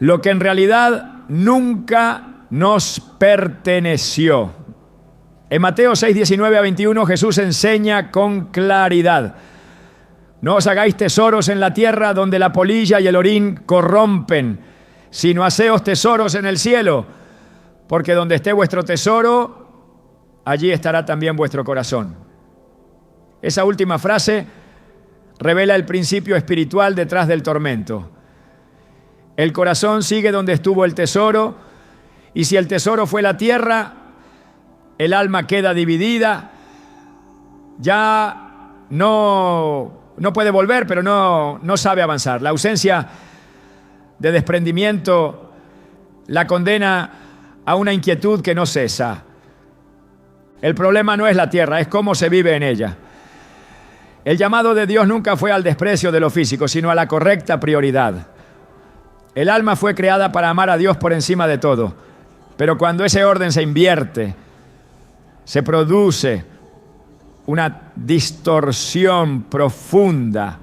lo que en realidad nunca nos perteneció. En Mateo 6, 19 a 21, Jesús enseña con claridad: no os hagáis tesoros en la tierra donde la polilla y el orín corrompen, sino haceos tesoros en el cielo, porque donde esté vuestro tesoro, allí estará también vuestro corazón. Esa última frase revela el principio espiritual detrás del tormento. El corazón sigue donde estuvo el tesoro, y si el tesoro fue la tierra, el alma queda dividida, ya no puede volver, pero no sabe avanzar. La ausencia de desprendimiento la condena a una inquietud que no cesa. El problema no es la tierra, es cómo se vive en ella. El llamado de Dios nunca fue al desprecio de lo físico, sino a la correcta prioridad. El alma fue creada para amar a Dios por encima de todo, pero cuando ese orden se invierte, se produce una distorsión profunda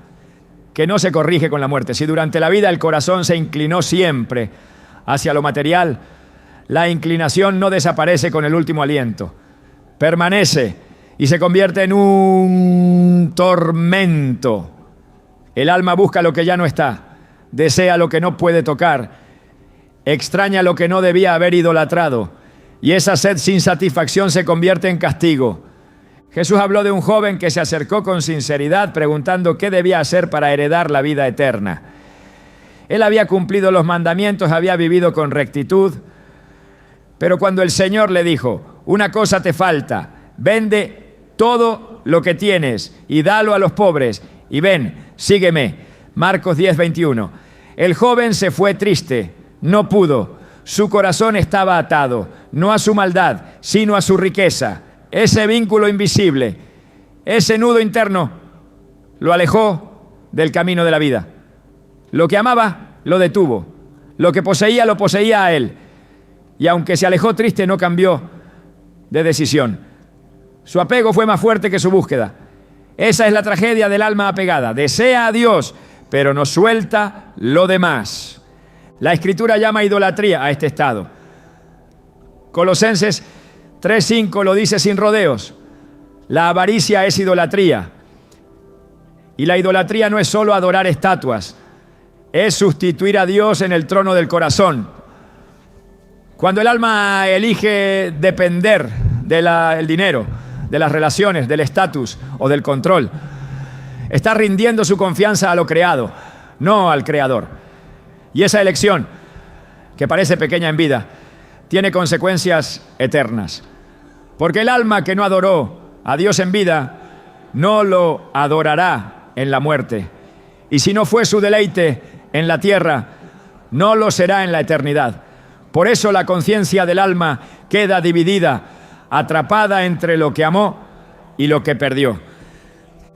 que no se corrige con la muerte. Si durante la vida el corazón se inclinó siempre hacia lo material, la inclinación no desaparece con el último aliento. Permanece y se convierte en un tormento. El alma busca lo que ya no está, desea lo que no puede tocar, extraña lo que no debía haber idolatrado, y esa sed sin satisfacción se convierte en castigo. Jesús habló de un joven que se acercó con sinceridad preguntando qué debía hacer para heredar la vida eterna. Él había cumplido los mandamientos, había vivido con rectitud, pero cuando el Señor le dijo: una cosa te falta, vende todo lo que tienes y dalo a los pobres y ven, sígueme. Marcos 10, 21. El joven se fue triste, no pudo. Su corazón estaba atado, no a su maldad, sino a su riqueza. Ese vínculo invisible, ese nudo interno, lo alejó del camino de la vida. Lo que amaba, lo detuvo. Lo que poseía, lo poseía a él. Y aunque se alejó triste, no cambió de decisión. Su apego fue más fuerte que su búsqueda. Esa es la tragedia del alma apegada. Desea a Dios, pero no suelta lo demás. La Escritura llama idolatría a este estado. Colosenses 3:5 lo dice sin rodeos. La avaricia es idolatría. Y la idolatría no es solo adorar estatuas, es sustituir a Dios en el trono del corazón. Cuando el alma elige depender del dinero, de las relaciones, del estatus o del control, está rindiendo su confianza a lo creado, no al Creador. Y esa elección, que parece pequeña en vida, tiene consecuencias eternas. Porque el alma que no adoró a Dios en vida, no lo adorará en la muerte. Y si no fue su deleite en la tierra, no lo será en la eternidad. Por eso la conciencia del alma queda dividida, atrapada entre lo que amó y lo que perdió.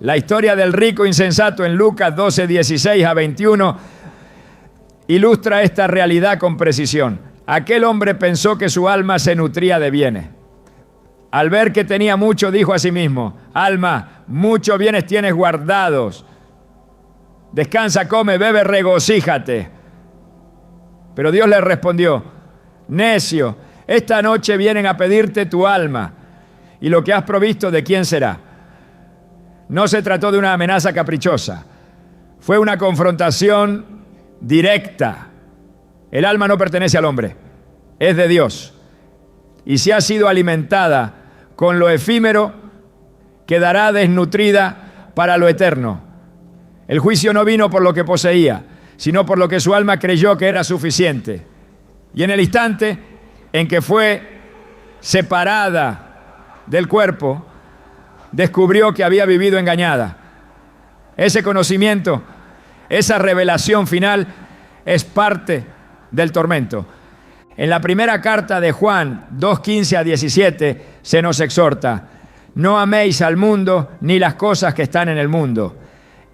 La historia del rico insensato en Lucas 12, 16 a 21 ilustra esta realidad con precisión. Aquel hombre pensó que su alma se nutría de bienes. Al ver que tenía mucho, dijo a sí mismo: alma, muchos bienes tienes guardados. Descansa, come, bebe, regocíjate. Pero Dios le respondió: necio, esta noche vienen a pedirte tu alma, y lo que has provisto, ¿de quién será? No se trató de una amenaza caprichosa. Fue una confrontación directa. El alma no pertenece al hombre, es de Dios. Y si ha sido alimentada con lo efímero, quedará desnutrida para lo eterno. El juicio no vino por lo que poseía, sino por lo que su alma creyó que era suficiente. Y en el instante en que fue separada del cuerpo, descubrió que había vivido engañada. Ese conocimiento, esa revelación final es parte del tormento. En la primera carta de Juan 2:15 a 17 se nos exhorta: no améis al mundo ni las cosas que están en el mundo.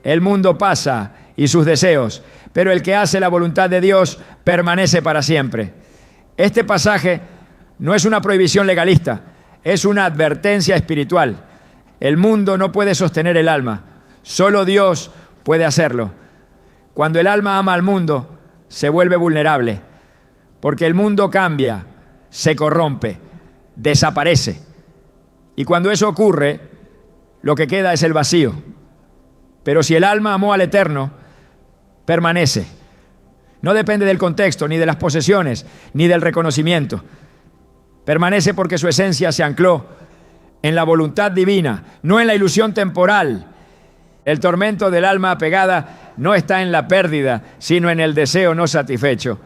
El mundo pasa y sus deseos, pero el que hace la voluntad de Dios permanece para siempre. Este pasaje no es una prohibición legalista, es una advertencia espiritual. El mundo no puede sostener el alma, solo Dios puede hacerlo. Cuando el alma ama al mundo, se vuelve vulnerable, porque el mundo cambia, se corrompe, desaparece. Y cuando eso ocurre, lo que queda es el vacío. Pero si el alma amó al Eterno, permanece. No depende del contexto, ni de las posesiones, ni del reconocimiento. Permanece porque su esencia se ancló en la voluntad divina, no en la ilusión temporal. El tormento del alma apegada no está en la pérdida, sino en el deseo no satisfecho.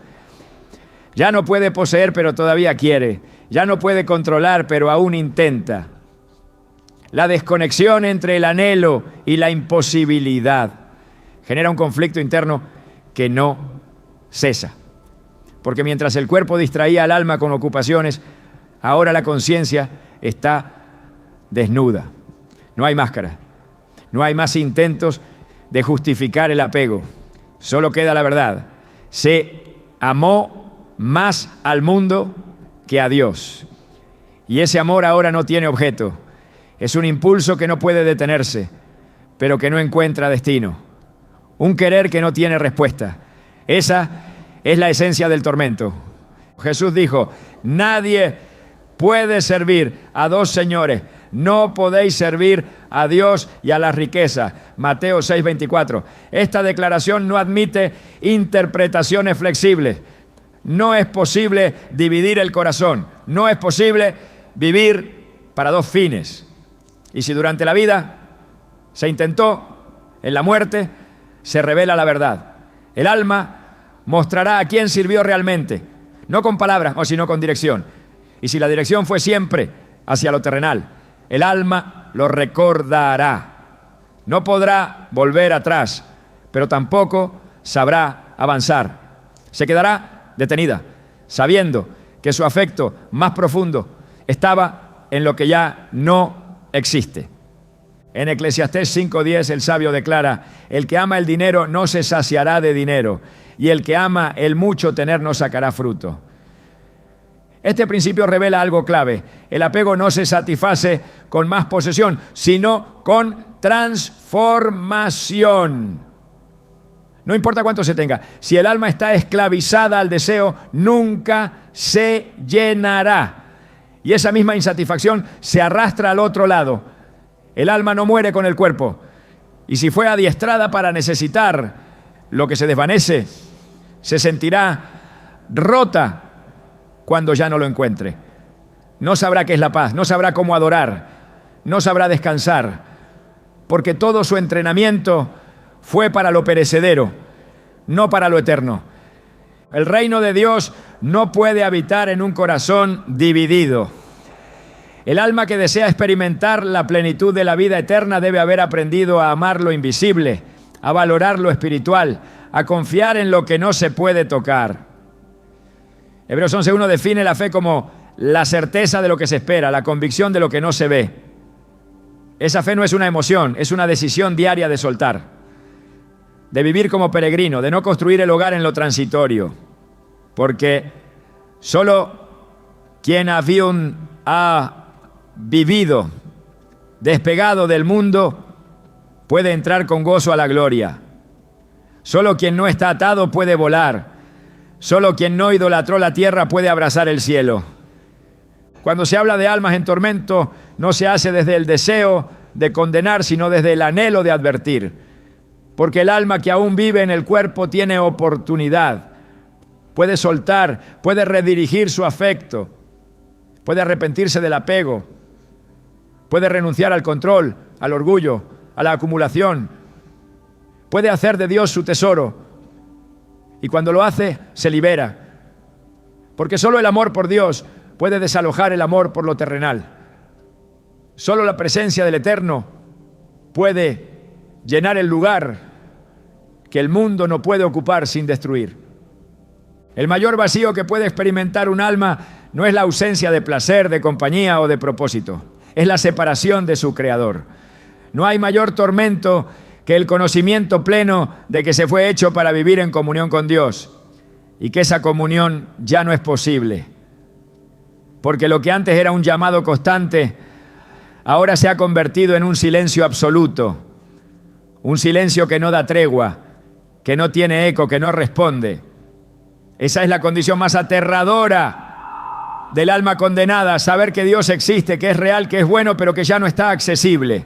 Ya no puede poseer, pero todavía quiere. Ya no puede controlar, pero aún intenta. La desconexión entre el anhelo y la imposibilidad genera un conflicto interno que no cesa. Porque mientras el cuerpo distraía al alma con ocupaciones, ahora la conciencia está desnuda. No hay máscara. No hay más intentos de justificar el apego. Solo queda la verdad. Se amó más al mundo que a Dios. Y ese amor ahora no tiene objeto. Es un impulso que no puede detenerse, pero que no encuentra destino. Un querer que no tiene respuesta. Esa es la esencia del tormento. Jesús dijo: nadie puede servir a dos señores. No podéis servir a Dios y a la riqueza. Mateo 6:24. Esta declaración no admite interpretaciones flexibles. No es posible dividir el corazón. No es posible vivir para dos fines. Y si durante la vida se intentó, en la muerte se revela la verdad. El alma mostrará a quién sirvió realmente, no con palabras, sino con dirección. Y si la dirección fue siempre hacia lo terrenal, el alma lo recordará. No podrá volver atrás, pero tampoco sabrá avanzar. Se quedará detenida, sabiendo que su afecto más profundo estaba en lo que ya no existe. En Eclesiastés 5:10 el sabio declara: el que ama el dinero no se saciará de dinero, y el que ama el mucho tener no sacará fruto. Este principio revela algo clave. El apego no se satisface con más posesión, sino con transformación. No importa cuánto se tenga. Si el alma está esclavizada al deseo, nunca se llenará. Y esa misma insatisfacción se arrastra al otro lado. El alma no muere con el cuerpo. Y si fue adiestrada para necesitar lo que se desvanece, se sentirá rota cuando ya no lo encuentre. No sabrá qué es la paz, no sabrá cómo adorar, no sabrá descansar, porque todo su entrenamiento fue para lo perecedero, no para lo eterno. El reino de Dios no puede habitar en un corazón dividido. El alma que desea experimentar la plenitud de la vida eterna debe haber aprendido a amar lo invisible, a valorar lo espiritual, a confiar en lo que no se puede tocar. Hebreos 11:1 define la fe como la certeza de lo que se espera, la convicción de lo que no se ve. Esa fe no es una emoción, es una decisión diaria de soltar, de vivir como peregrino, de no construir el hogar en lo transitorio, porque solo quien ha vivido despegado del mundo puede entrar con gozo a la gloria. Solo quien no está atado puede volar. Solo quien no idolatró la tierra puede abrazar el cielo. Cuando se habla de almas en tormento, no se hace desde el deseo de condenar, sino desde el anhelo de advertir. Porque el alma que aún vive en el cuerpo tiene oportunidad. Puede soltar, puede redirigir su afecto, puede arrepentirse del apego, puede renunciar al control, al orgullo, a la acumulación. Puede hacer de Dios su tesoro. Y cuando lo hace, se libera. Porque solo el amor por Dios puede desalojar el amor por lo terrenal. Solo la presencia del Eterno puede llenar el lugar que el mundo no puede ocupar sin destruir. El mayor vacío que puede experimentar un alma no es la ausencia de placer, de compañía o de propósito. Es la separación de su Creador. No hay mayor tormento que el conocimiento pleno de que se fue hecho para vivir en comunión con Dios y que esa comunión ya no es posible. Porque lo que antes era un llamado constante, ahora se ha convertido en un silencio absoluto. Un silencio que no da tregua, que no tiene eco, que no responde. Esa es la condición más aterradora del alma condenada, saber que Dios existe, que es real, que es bueno, pero que ya no está accesible.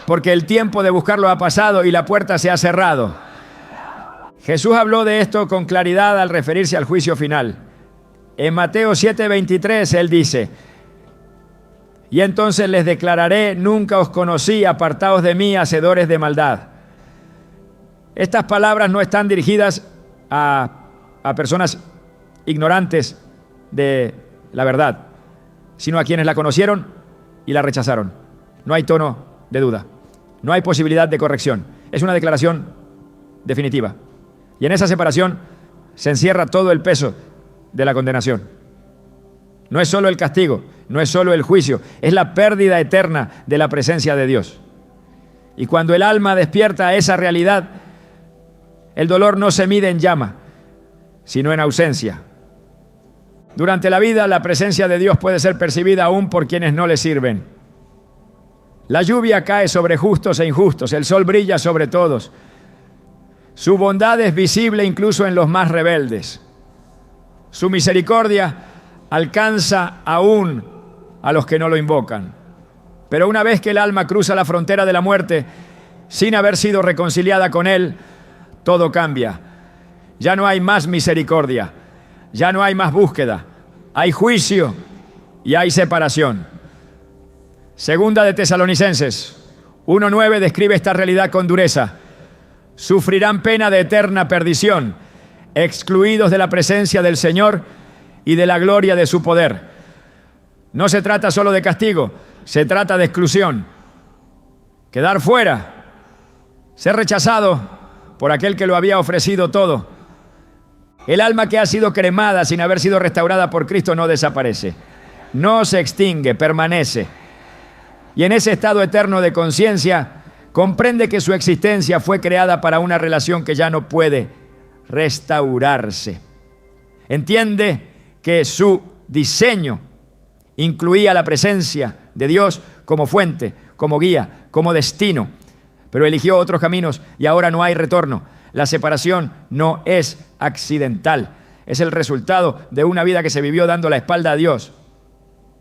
Porque el tiempo de buscarlo ha pasado y la puerta se ha cerrado. Jesús habló de esto con claridad al referirse al juicio final. En Mateo 7:23 Él dice: y entonces les declararé, nunca os conocí, apartaos de mí, hacedores de maldad. Estas palabras no están dirigidas a personas ignorantes de la verdad, sino a quienes la conocieron y la rechazaron. No hay tono de duda, no hay posibilidad de corrección. Es una declaración definitiva. Y en esa separación se encierra todo el peso de la condenación. No es solo el castigo, no es solo el juicio, es la pérdida eterna de la presencia de Dios. Y cuando el alma despierta a esa realidad, el dolor no se mide en llama, sino en ausencia. Durante la vida, la presencia de Dios puede ser percibida aún por quienes no le sirven. La lluvia cae sobre justos e injustos, el sol brilla sobre todos. Su bondad es visible incluso en los más rebeldes. Su misericordia alcanza aún a los que no lo invocan. Pero una vez que el alma cruza la frontera de la muerte, sin haber sido reconciliada con Él, todo cambia. Ya no hay más misericordia, ya no hay más búsqueda, hay juicio y hay separación. Segunda de Tesalonicenses 1:9 describe esta realidad con dureza. Sufrirán pena de eterna perdición, excluidos de la presencia del Señor y de la gloria de su poder. No se trata solo de castigo, se trata de exclusión. Quedar fuera, ser rechazado por aquel que lo había ofrecido todo. El alma que ha sido cremada sin haber sido restaurada por Cristo no desaparece, no se extingue, permanece. Y en ese estado eterno de conciencia, comprende que su existencia fue creada para una relación que ya no puede restaurarse. Entiende que su diseño incluía la presencia de Dios como fuente, como guía, como destino, pero eligió otros caminos y ahora no hay retorno. La separación no es accidental, es el resultado de una vida que se vivió dando la espalda a Dios.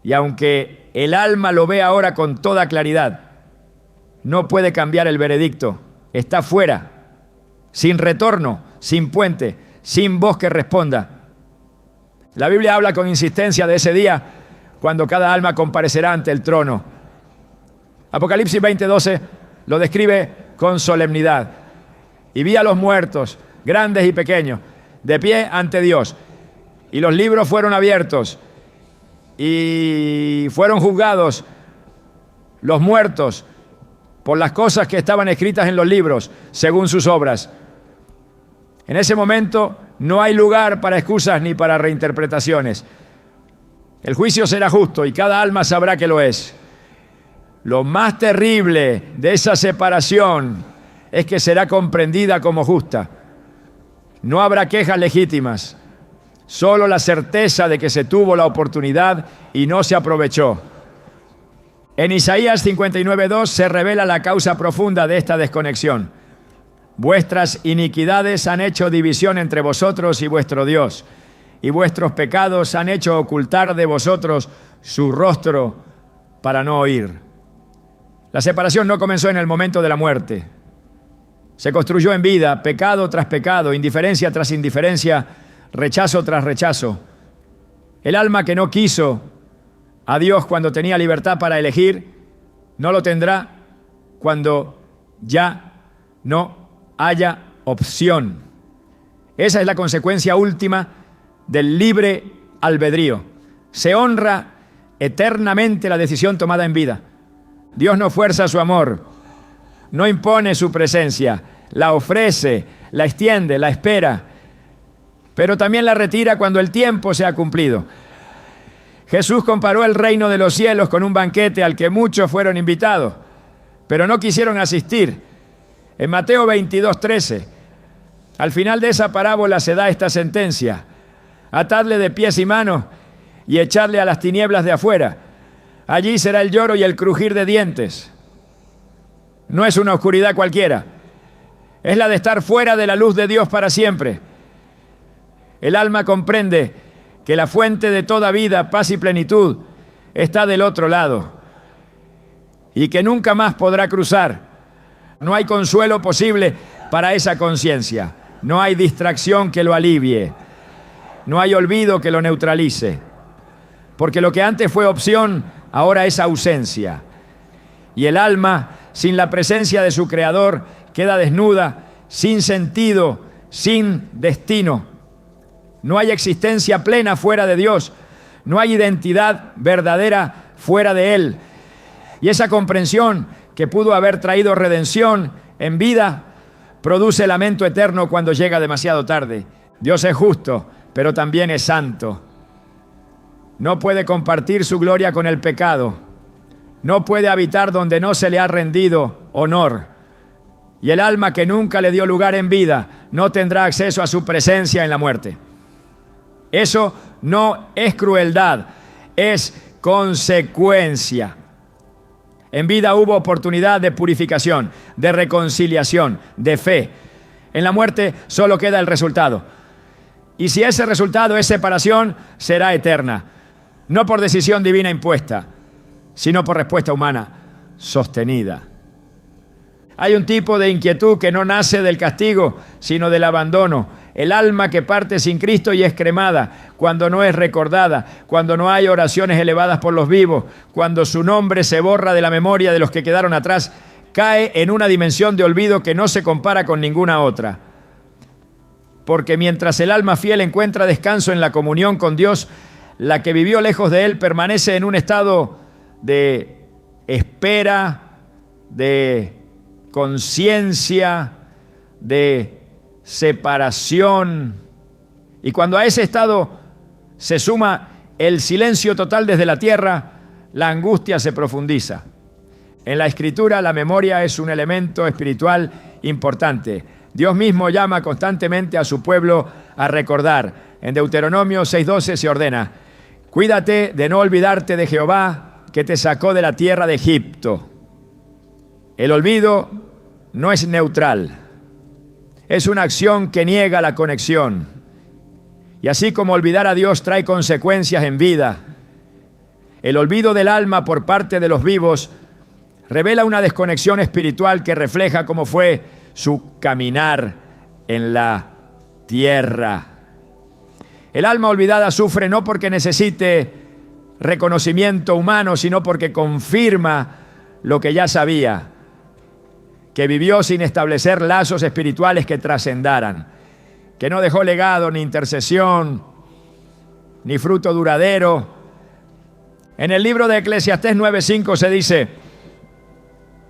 Y aunque el alma lo ve ahora con toda claridad, no puede cambiar el veredicto. Está fuera, sin retorno, sin puente, sin voz que responda. La Biblia habla con insistencia de ese día cuando cada alma comparecerá ante el trono. Apocalipsis 20:12 lo describe con solemnidad. Y vi a los muertos, grandes y pequeños, de pie ante Dios. Y los libros fueron abiertos y fueron juzgados los muertos por las cosas que estaban escritas en los libros, según sus obras. En ese momento no hay lugar para excusas ni para reinterpretaciones. El juicio será justo y cada alma sabrá que lo es. Lo más terrible de esa separación es que será comprendida como justa. No habrá quejas legítimas, solo la certeza de que se tuvo la oportunidad y no se aprovechó. En Isaías 59:2 se revela la causa profunda de esta desconexión. Vuestras iniquidades han hecho división entre vosotros y vuestro Dios, y vuestros pecados han hecho ocultar de vosotros su rostro para no oír. La separación no comenzó en el momento de la muerte. Se construyó en vida, pecado tras pecado, indiferencia tras indiferencia, rechazo tras rechazo. El alma que no quiso a Dios cuando tenía libertad para elegir, no lo tendrá cuando ya no haya opción. Esa es la consecuencia última del libre albedrío. Se honra eternamente la decisión tomada en vida. Dios no fuerza su amor, no impone su presencia, la ofrece, la extiende, la espera, pero también la retira cuando el tiempo se ha cumplido. Jesús comparó el reino de los cielos con un banquete al que muchos fueron invitados, pero no quisieron asistir. En Mateo 22:13, al final de esa parábola se da esta sentencia: atadle de pies y manos y echadle a las tinieblas de afuera. Allí será el lloro y el crujir de dientes. No es una oscuridad cualquiera, es la de estar fuera de la luz de Dios para siempre. El alma comprende que la fuente de toda vida, paz y plenitud está del otro lado y que nunca más podrá cruzar. No hay consuelo posible para esa conciencia, no hay distracción que lo alivie, no hay olvido que lo neutralice, porque lo que antes fue opción ahora es ausencia, y el alma sin la presencia de su Creador queda desnuda, sin sentido, sin destino. No hay existencia plena fuera de Dios, no hay identidad verdadera fuera de Él. Y esa comprensión que pudo haber traído redención en vida, produce lamento eterno cuando llega demasiado tarde. Dios es justo, pero también es santo. No puede compartir su gloria con el pecado. No puede habitar donde no se le ha rendido honor. Y el alma que nunca le dio lugar en vida no tendrá acceso a su presencia en la muerte. Eso no es crueldad, es consecuencia. En vida hubo oportunidad de purificación, de reconciliación, de fe. En la muerte solo queda el resultado. Y si ese resultado es separación, será eterna. No por decisión divina impuesta, sino por respuesta humana sostenida. Hay un tipo de inquietud que no nace del castigo, sino del abandono. El alma que parte sin Cristo y es cremada, cuando no es recordada, cuando no hay oraciones elevadas por los vivos, cuando su nombre se borra de la memoria de los que quedaron atrás, cae en una dimensión de olvido que no se compara con ninguna otra. Porque mientras el alma fiel encuentra descanso en la comunión con Dios, la que vivió lejos de Él permanece en un estado de espera, de conciencia, de separación. Y cuando a ese estado se suma el silencio total desde la tierra, la angustia se profundiza. En la Escritura, la memoria es un elemento espiritual importante. Dios mismo llama constantemente a su pueblo a recordar. En Deuteronomio 6:12 se ordena: cuídate de no olvidarte de Jehová, que te sacó de la tierra de Egipto. El olvido no es neutral. Es una acción que niega la conexión. Y así como olvidar a Dios trae consecuencias en vida, el olvido del alma por parte de los vivos revela una desconexión espiritual que refleja cómo fue su caminar en la tierra. El alma olvidada sufre no porque necesite reconocimiento humano, sino porque confirma lo que ya sabía, que vivió sin establecer lazos espirituales que trascendaran, que no dejó legado, ni intercesión, ni fruto duradero. En el libro de Eclesiastés 9:5 se dice: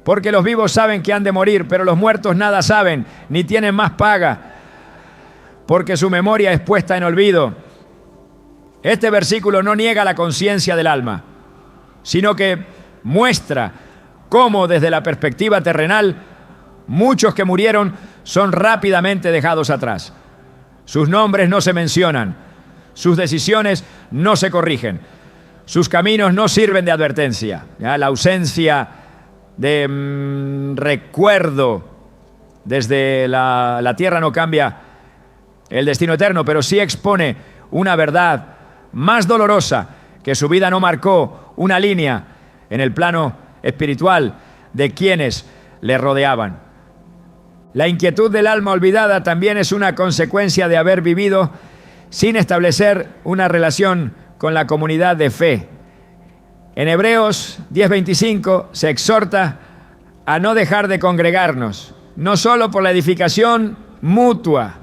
porque los vivos saben que han de morir, pero los muertos nada saben, ni tienen más paga, porque su memoria es puesta en olvido. Este versículo no niega la conciencia del alma, sino que muestra cómo desde la perspectiva terrenal muchos que murieron son rápidamente dejados atrás. Sus nombres no se mencionan, sus decisiones no se corrigen, sus caminos no sirven de advertencia. ¿Ya? La ausencia de recuerdo desde la tierra no cambia el destino eterno, pero sí expone una verdad más dolorosa, que su vida no marcó una línea en el plano espiritual de quienes le rodeaban. La inquietud del alma olvidada también es una consecuencia de haber vivido sin establecer una relación con la comunidad de fe. En Hebreos 10:25 se exhorta a no dejar de congregarnos, no solo por la edificación mutua,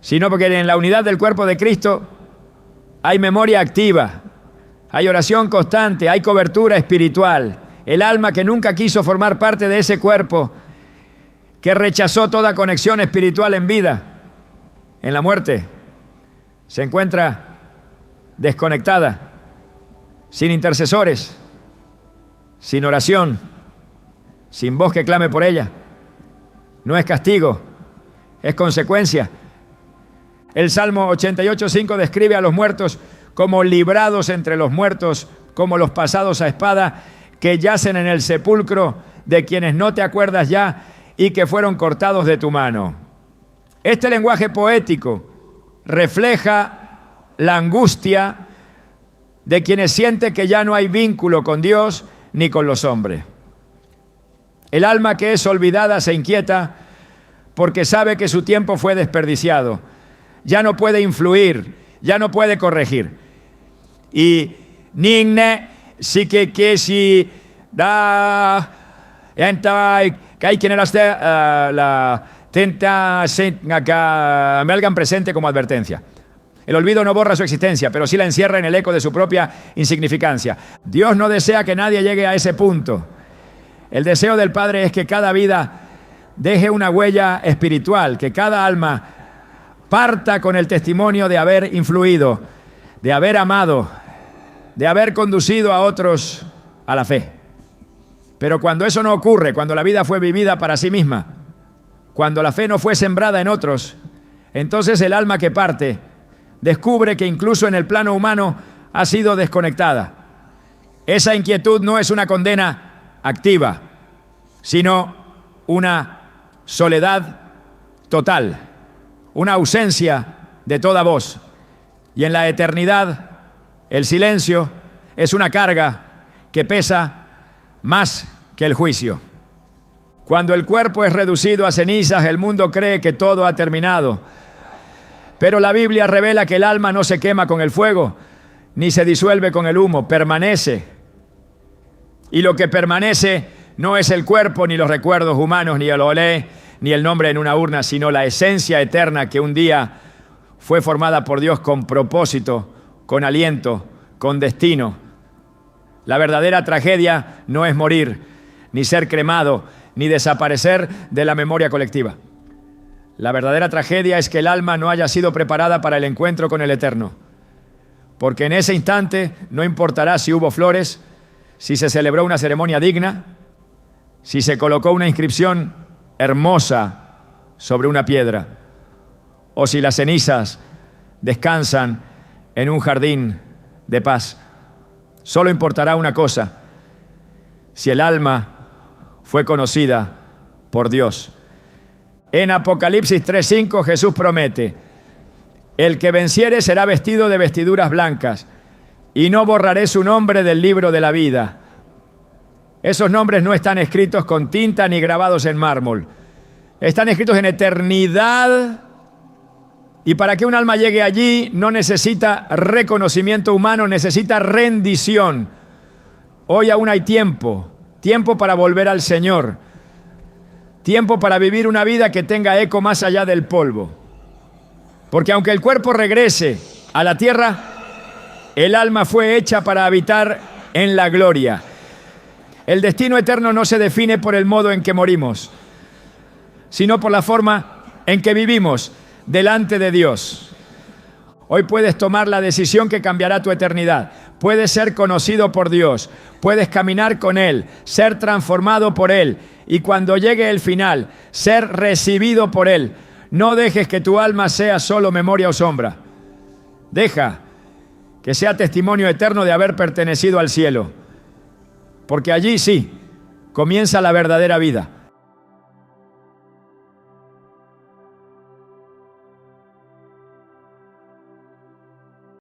sino porque en la unidad del cuerpo de Cristo hay memoria activa, hay oración constante, hay cobertura espiritual. El alma que nunca quiso formar parte de ese cuerpo, que rechazó toda conexión espiritual en vida, en la muerte, se encuentra desconectada, sin intercesores, sin oración, sin voz que clame por ella. No es castigo, es consecuencia. El Salmo 88:5 describe a los muertos como librados entre los muertos, como los pasados a espada, que yacen en el sepulcro, de quienes no te acuerdas ya y que fueron cortados de tu mano. Este lenguaje poético refleja la angustia de quienes sienten que ya no hay vínculo con Dios ni con los hombres. El alma que es olvidada se inquieta porque sabe que su tiempo fue desperdiciado. Ya no puede influir, ya no puede corregir. Y nigne si que si da enta que hay quien la tenta me hagan presente como advertencia. El olvido no borra su existencia, pero sí la encierra en el eco de su propia insignificancia. Dios no desea que nadie llegue a ese punto. El deseo del Padre es que cada vida deje una huella espiritual, que cada alma parta con el testimonio de haber influido, de haber amado, de haber conducido a otros a la fe. Pero cuando eso no ocurre, cuando la vida fue vivida para sí misma, cuando la fe no fue sembrada en otros, entonces el alma que parte descubre que incluso en el plano humano ha sido desconectada. Esa inquietud no es una condena activa, sino una soledad total, una ausencia de toda voz. Y en la eternidad, el silencio es una carga que pesa más que el juicio. Cuando el cuerpo es reducido a cenizas, el mundo cree que todo ha terminado. Pero la Biblia revela que el alma no se quema con el fuego, ni se disuelve con el humo, permanece. Y lo que permanece no es el cuerpo, ni los recuerdos humanos, ni el olé, ni el nombre en una urna, sino la esencia eterna que un día fue formada por Dios con propósito, con aliento, con destino. La verdadera tragedia no es morir, ni ser cremado, ni desaparecer de la memoria colectiva. La verdadera tragedia es que el alma no haya sido preparada para el encuentro con el Eterno. Porque en ese instante no importará si hubo flores, si se celebró una ceremonia digna, si se colocó una inscripción hermosa sobre una piedra, o si las cenizas descansan en un jardín de paz. Solo importará una cosa: si el alma fue conocida por Dios. En Apocalipsis 3:5 Jesús promete: el que venciere será vestido de vestiduras blancas, y no borraré su nombre del libro de la vida. Esos nombres no están escritos con tinta ni grabados en mármol. Están escritos en eternidad, y para que un alma llegue allí no necesita reconocimiento humano, necesita rendición. Hoy aún hay tiempo para volver al Señor. Tiempo para vivir una vida que tenga eco más allá del polvo. Porque aunque el cuerpo regrese a la tierra, el alma fue hecha para habitar en la gloria. El destino eterno no se define por el modo en que morimos, sino por la forma en que vivimos delante de Dios. Hoy puedes tomar la decisión que cambiará tu eternidad. Puedes ser conocido por Dios, puedes caminar con Él, ser transformado por Él, y cuando llegue el final, ser recibido por Él. No dejes que tu alma sea solo memoria o sombra. Deja que sea testimonio eterno de haber pertenecido al cielo, porque allí sí comienza la verdadera vida.